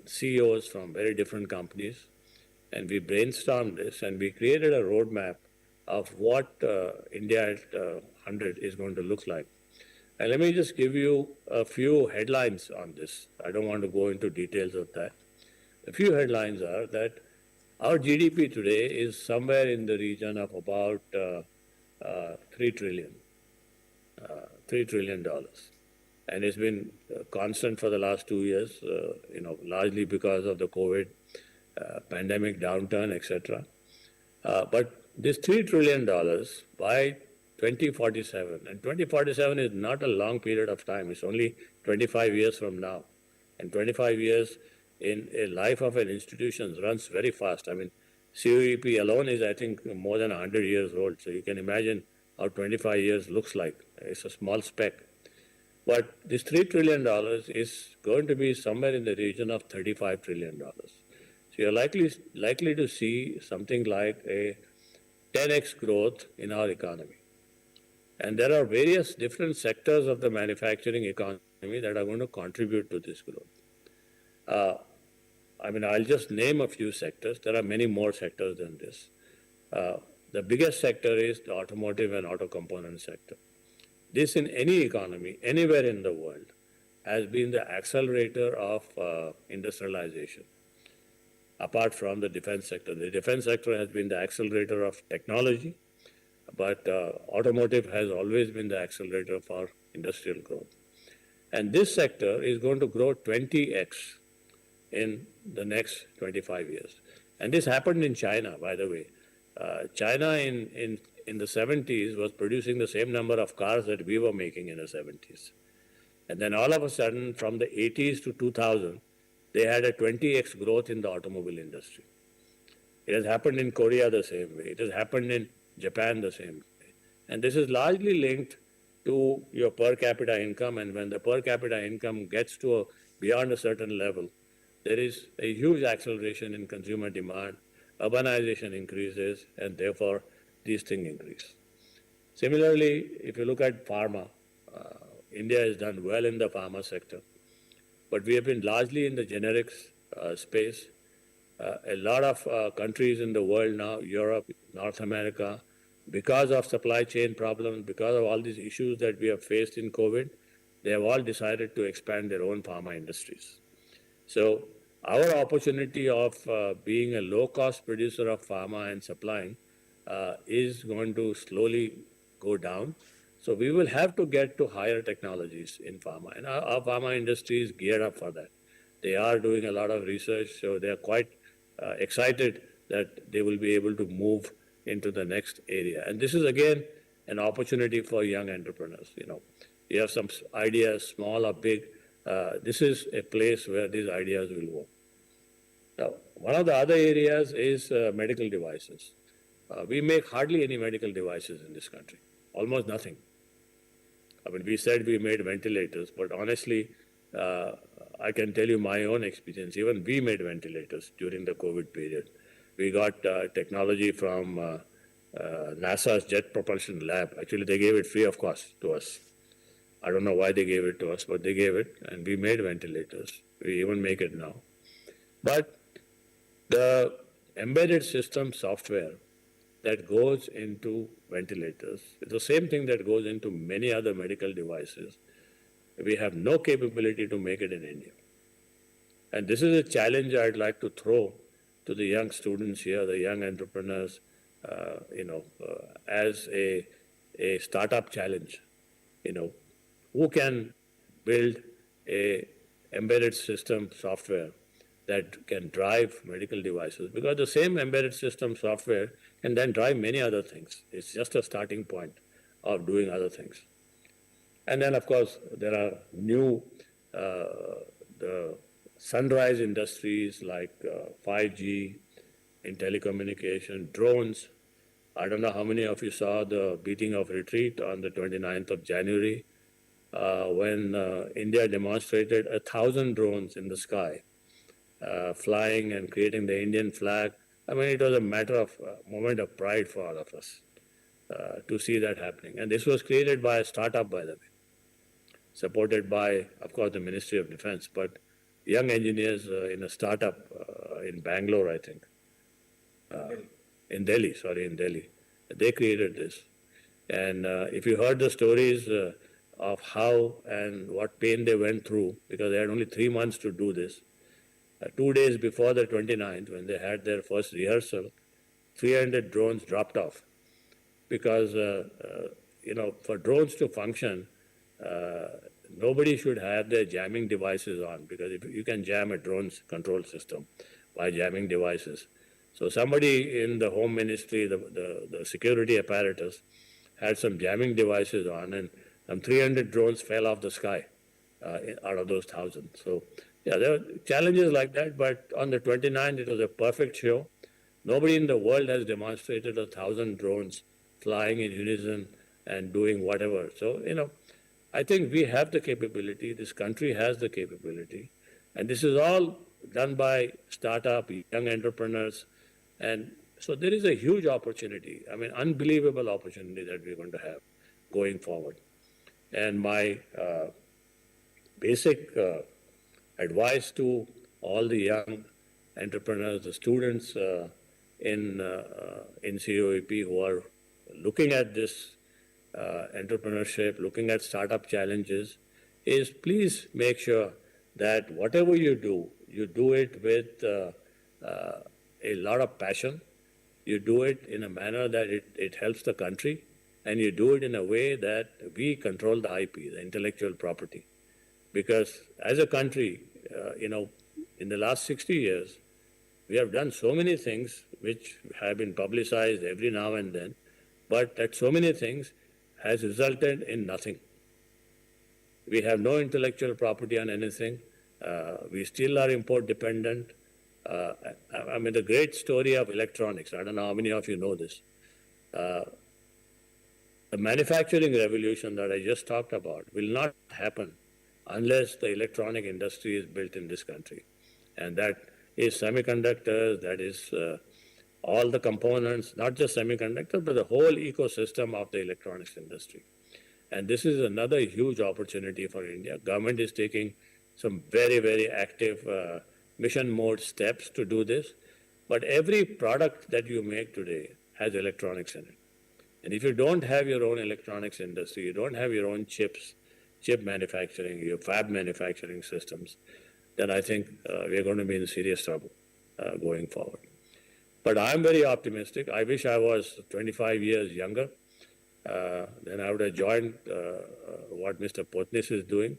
Speaker 7: CEOs from very different companies, and we brainstormed this and we created a roadmap of what India at 100 is going to look like. And let me just give you a few headlines on this. I don't want to go into details of that. A few headlines are that our GDP today is somewhere in the region of about $3 trillion. $3 trillion. And it's been constant for the last 2 years, largely because of the COVID pandemic downturn, etc. But this $3 trillion by 2047, and 2047 is not a long period of time, it's only 25 years from now. And 25 years in a life of an institution runs very fast. I mean, COEP alone is, I think, more than 100 years old. So you can imagine how 25 years looks like. It's a small speck. But this $3 trillion is going to be somewhere in the region of $35 trillion. So you're likely to see something like a 10x growth in our economy. And there are various different sectors of the manufacturing economy that are going to contribute to this growth. I'll just name a few sectors. There are many more sectors than this. The biggest sector is the automotive and auto component sector. This, in any economy, anywhere in the world, has been the accelerator of industrialization, apart from the defense sector. The defense sector has been the accelerator of technology, but automotive has always been the accelerator for industrial growth. And this sector is going to grow 20x in the next 25 years. And this happened in China, by the way. China in the 70s was producing the same number of cars that we were making in the 70s. And then all of a sudden, from the 80s to 2000, they had a 20x growth in the automobile industry. It has happened in Korea the same way. It has happened in Japan the same way. And this is largely linked to your per capita income. And when the per capita income gets to beyond a certain level, there is a huge acceleration in consumer demand, urbanization increases, and therefore these things increase. Similarly, if you look at pharma, India has done well in the pharma sector, but we have been largely in the generics space. A lot of countries in the world now, Europe, North America, because of supply chain problems, because of all these issues that we have faced in COVID, they have all decided to expand their own pharma industries. So our opportunity of being a low-cost producer of pharma and supplying is going to slowly go down. So we will have to get to higher technologies in pharma. And our pharma industry is geared up for that. They are doing a lot of research, so they are quite excited that they will be able to move into the next area. And this is, again, an opportunity for young entrepreneurs. You have some ideas, small or big. This is a place where these ideas will work. Now, one of the other areas is medical devices. We make hardly any medical devices in this country, almost nothing. We said we made ventilators, but honestly, I can tell you my own experience. Even we made ventilators during the COVID period. We got technology from NASA's Jet Propulsion Lab. Actually, they gave it free of cost to us. I don't know why they gave it to us, but they gave it, and we made ventilators. We even make it now. But the embedded system software that goes into ventilators is the same thing that goes into many other medical devices. We have no capability to make it in India. And this is a challenge I'd like to throw to the young students here, the young entrepreneurs, as a startup challenge. Who can build a embedded system software that can drive medical devices? Because the same embedded system software can then drive many other things. It's just a starting point of doing other things. And then, of course, there are new, the sunrise industries like 5G, in telecommunication, drones. I don't know how many of you saw the beating of retreat on the 29th of January when India demonstrated 1,000 drones in the sky, flying and creating the Indian flag. I mean, it was a moment of pride for all of us to see that happening. And this was created by a startup, by the way, supported by, of course, the Ministry of Defense, but young engineers in a startup in Bangalore, I think. In Delhi. They created this. And if you heard the stories of how and what pain they went through, because they had only 3 months to do this, 2 days before the 29th, when they had their first rehearsal, 300 drones dropped off. Because, for drones to function, nobody should have their jamming devices on, because if you can jam a drone's control system by jamming devices. So somebody in the Home Ministry, the security apparatus, had some jamming devices on, and some 300 drones fell off the sky out of those 1,000. So, yeah, there were challenges like that, but on the 29th, it was a perfect show. Nobody in the world has demonstrated 1,000 drones flying in unison and doing whatever. So, I think we have the capability, this country has the capability, and this is all done by startup, young entrepreneurs, and so there is a huge opportunity, unbelievable opportunity that we're going to have going forward. And my basic advice to all the young entrepreneurs, the students in COEP who are looking at this entrepreneurship, looking at startup challenges, is please make sure that whatever you do it with a lot of passion. You do it in a manner that it helps the country, and you do it in a way that we control the IP, the intellectual property. Because as a country, in the last 60 years, we have done so many things which have been publicized every now and then, but that so many things has resulted in nothing. We have no intellectual property on anything. We still are import dependent. The great story of electronics, I don't know how many of you know this. The manufacturing revolution that I just talked about will not happen unless the electronic industry is built in this country. And that is semiconductors, that is all the components, not just semiconductors, but the whole ecosystem of the electronics industry. And this is another huge opportunity for India. Government is taking some very, very active mission mode steps to do this. But every product that you make today has electronics in it. And if you don't have your own electronics industry, you don't have your own chip manufacturing, your fab manufacturing systems, then I think we're going to be in serious trouble going forward. But I'm very optimistic. I wish I was 25 years younger. Then I would have joined what Mr. Potnis is doing.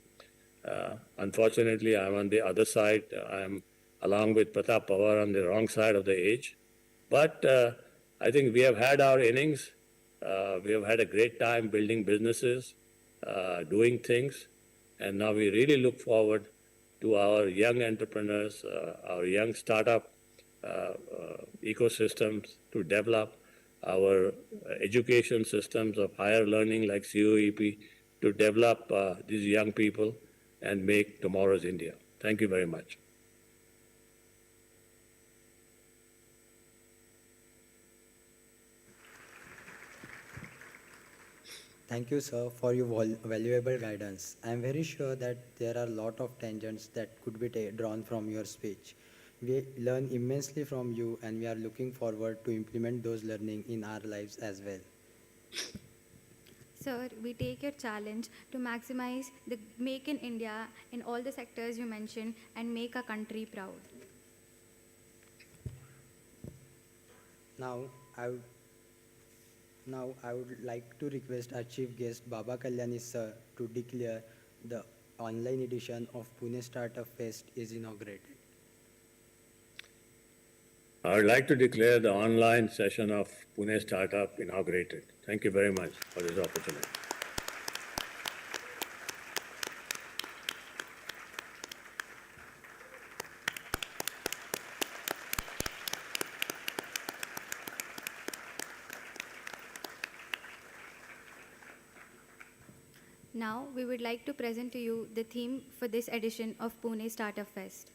Speaker 7: Unfortunately, I'm on the other side. I'm along with Prataprao Pawar on the wrong side of the age. But I think we have had our innings. We have had a great time building businesses, doing things. And now we really look forward to our young entrepreneurs, our young startup ecosystems to develop, our education systems of higher learning like COEP to develop these young people and make tomorrow's India. Thank you very much.
Speaker 2: Thank you, sir, for your valuable guidance. I am very sure that there are a lot of tangents that could be drawn from your speech. We learn immensely from you, and we are looking forward to implement those learning in our lives as well.
Speaker 3: Sir, we take your challenge to maximize the Make in India in all the sectors you mentioned and make our country proud.
Speaker 2: Now, I would like to request our chief guest, Baba Kalyani sir, to declare the online edition of Pune Startup Fest is inaugurated.
Speaker 7: I would like to declare the online session of Pune Startup inaugurated. Thank you very much for this opportunity.
Speaker 3: Now, we would like to present to you the theme for this edition of Pune Startup Fest.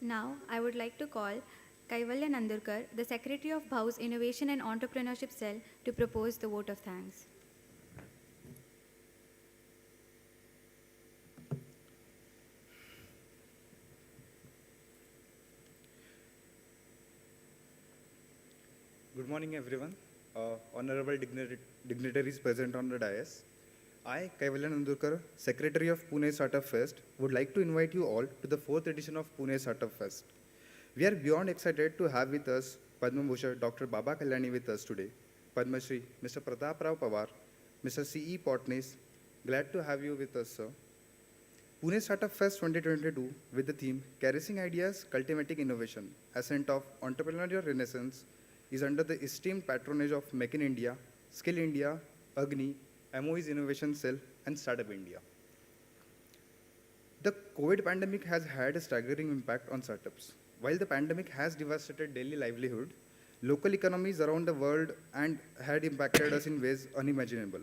Speaker 3: Now, I would like to call 𝐿𝐵𝐵𝐵 Nandurkar, the Secretary of 𝐵AU's Innovation and Entrepreneurship Cell, to propose the vote of thanks.
Speaker 8: Good morning, everyone. Honorable dignitaries present on the dais. I, 𝐿𝐵𝐵𝐵 Nandurkar, Secretary of Pune Startup Fest, would like to invite you all to the 4th edition of Pune Startup Fest. We are beyond excited to have with us Padma Bhushan Dr. Baba Kalyani with us today, Padma Shri Mr. Prataprao Pawar, Mr. C.E. Potnis. Glad to have you with us, sir. Pune Startup Fest 2022 with the theme Carrying Ideas, Cultivating Innovation, Ascent of Entrepreneurial Renaissance is under the esteemed patronage of Make in India, Skill India, 𝐒𝐴GNI, MOE's Innovation Cell, and Startup India. The COVID pandemic has had a staggering impact on startups. While the pandemic has devastated daily livelihood, local economies around the world and had impacted us in ways unimaginable.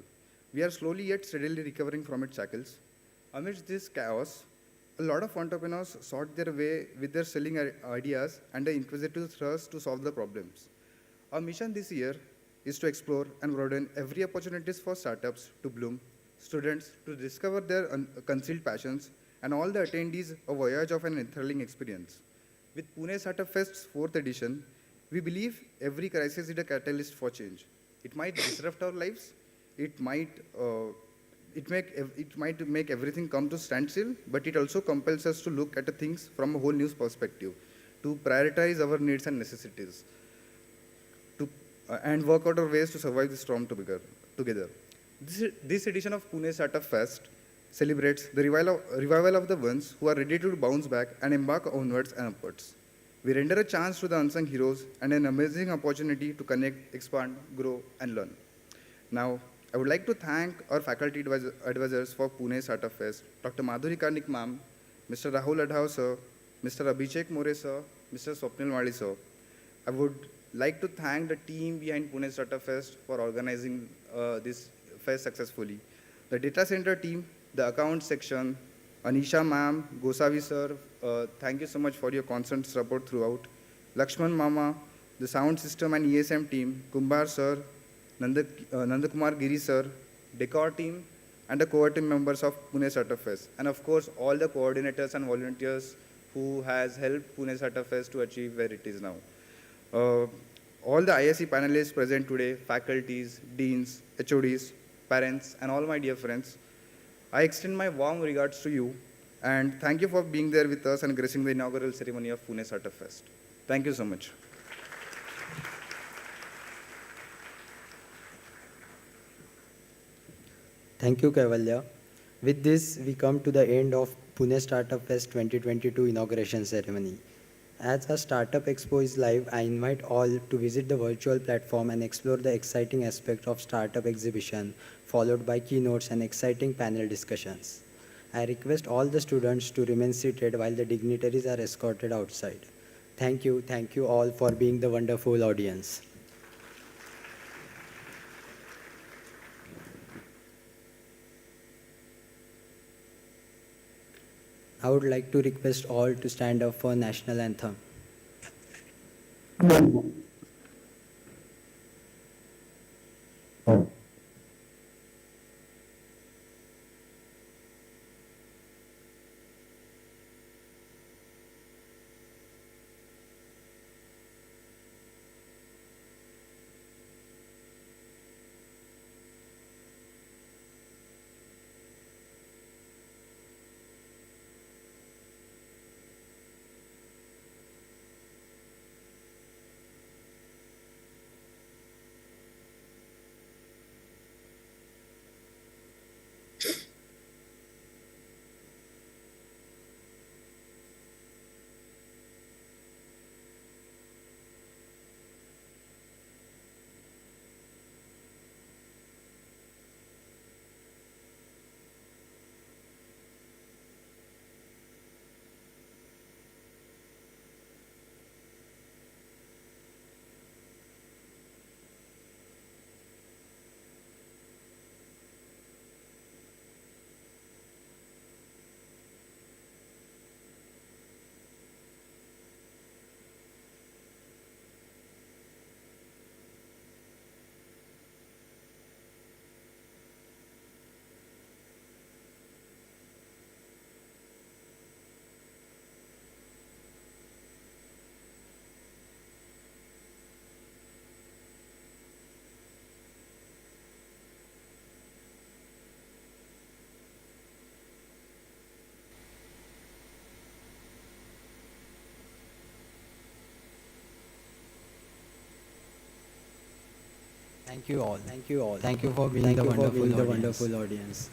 Speaker 8: We are slowly yet steadily recovering from its shackles. Amidst this chaos, a lot of entrepreneurs sought their way with their selling ideas and an inquisitive thirst to solve the problems. Our mission this year is to explore and broaden every opportunities for startups to bloom, students to discover their concealed passions, and all the attendees a voyage of an enthralling experience. With Pune Startup Fest's 4th edition, we believe every crisis is a catalyst for change. It might disrupt our lives, it might make everything come to standstill, but it also compels us to look at things from a whole new perspective, to prioritize our needs and necessities, and work out our ways to survive the storm together. This edition of Pune Startup Fest celebrates the revival of the ones who are ready to bounce back and embark onwards and upwards. We render a chance to the unsung heroes and an amazing opportunity to connect, expand, grow, and learn. Now, I would like to thank our faculty advisors for Pune Startup Fest, Dr. Madhuri Karnik ma'am, Mr. Rahul Adhav sir, Mr. Abhishek More sir, Mr. Swapnil Wali sir. I would like to thank the team behind Pune Startup Fest for organizing this fest successfully. The data center team, the account section, Anisha ma'am, Gosavi sir, thank you so much for your constant support throughout. Lakshman mama, the sound system and ESM team, Kumbar sir, Nandakumar Giri sir, decor team, and the core team members of Pune Startup Fest. And of course, all the coordinators and volunteers who has helped Pune Startup Fest to achieve where it is now. All the ISC panelists present today, faculties, deans, HODs, parents, and all my dear friends, I extend my warm regards to you, and thank you for being there with us and gracing the inaugural ceremony of Pune Startup Fest. Thank you so much.
Speaker 2: Thank you, 𝐿𝐵𝐵𝐵. With this, we come to the end of Pune Startup Fest 2022 inauguration ceremony. As our Startup Expo is live, I invite all to visit the virtual platform and explore the exciting aspects of startup exhibition, followed by keynotes and exciting panel discussions. I request all the students to remain seated while the dignitaries are escorted outside. Thank you all for being the wonderful audience. I would like to request all to stand up for national anthem. Thank you all. Thank you all. Thank you for being the wonderful audience.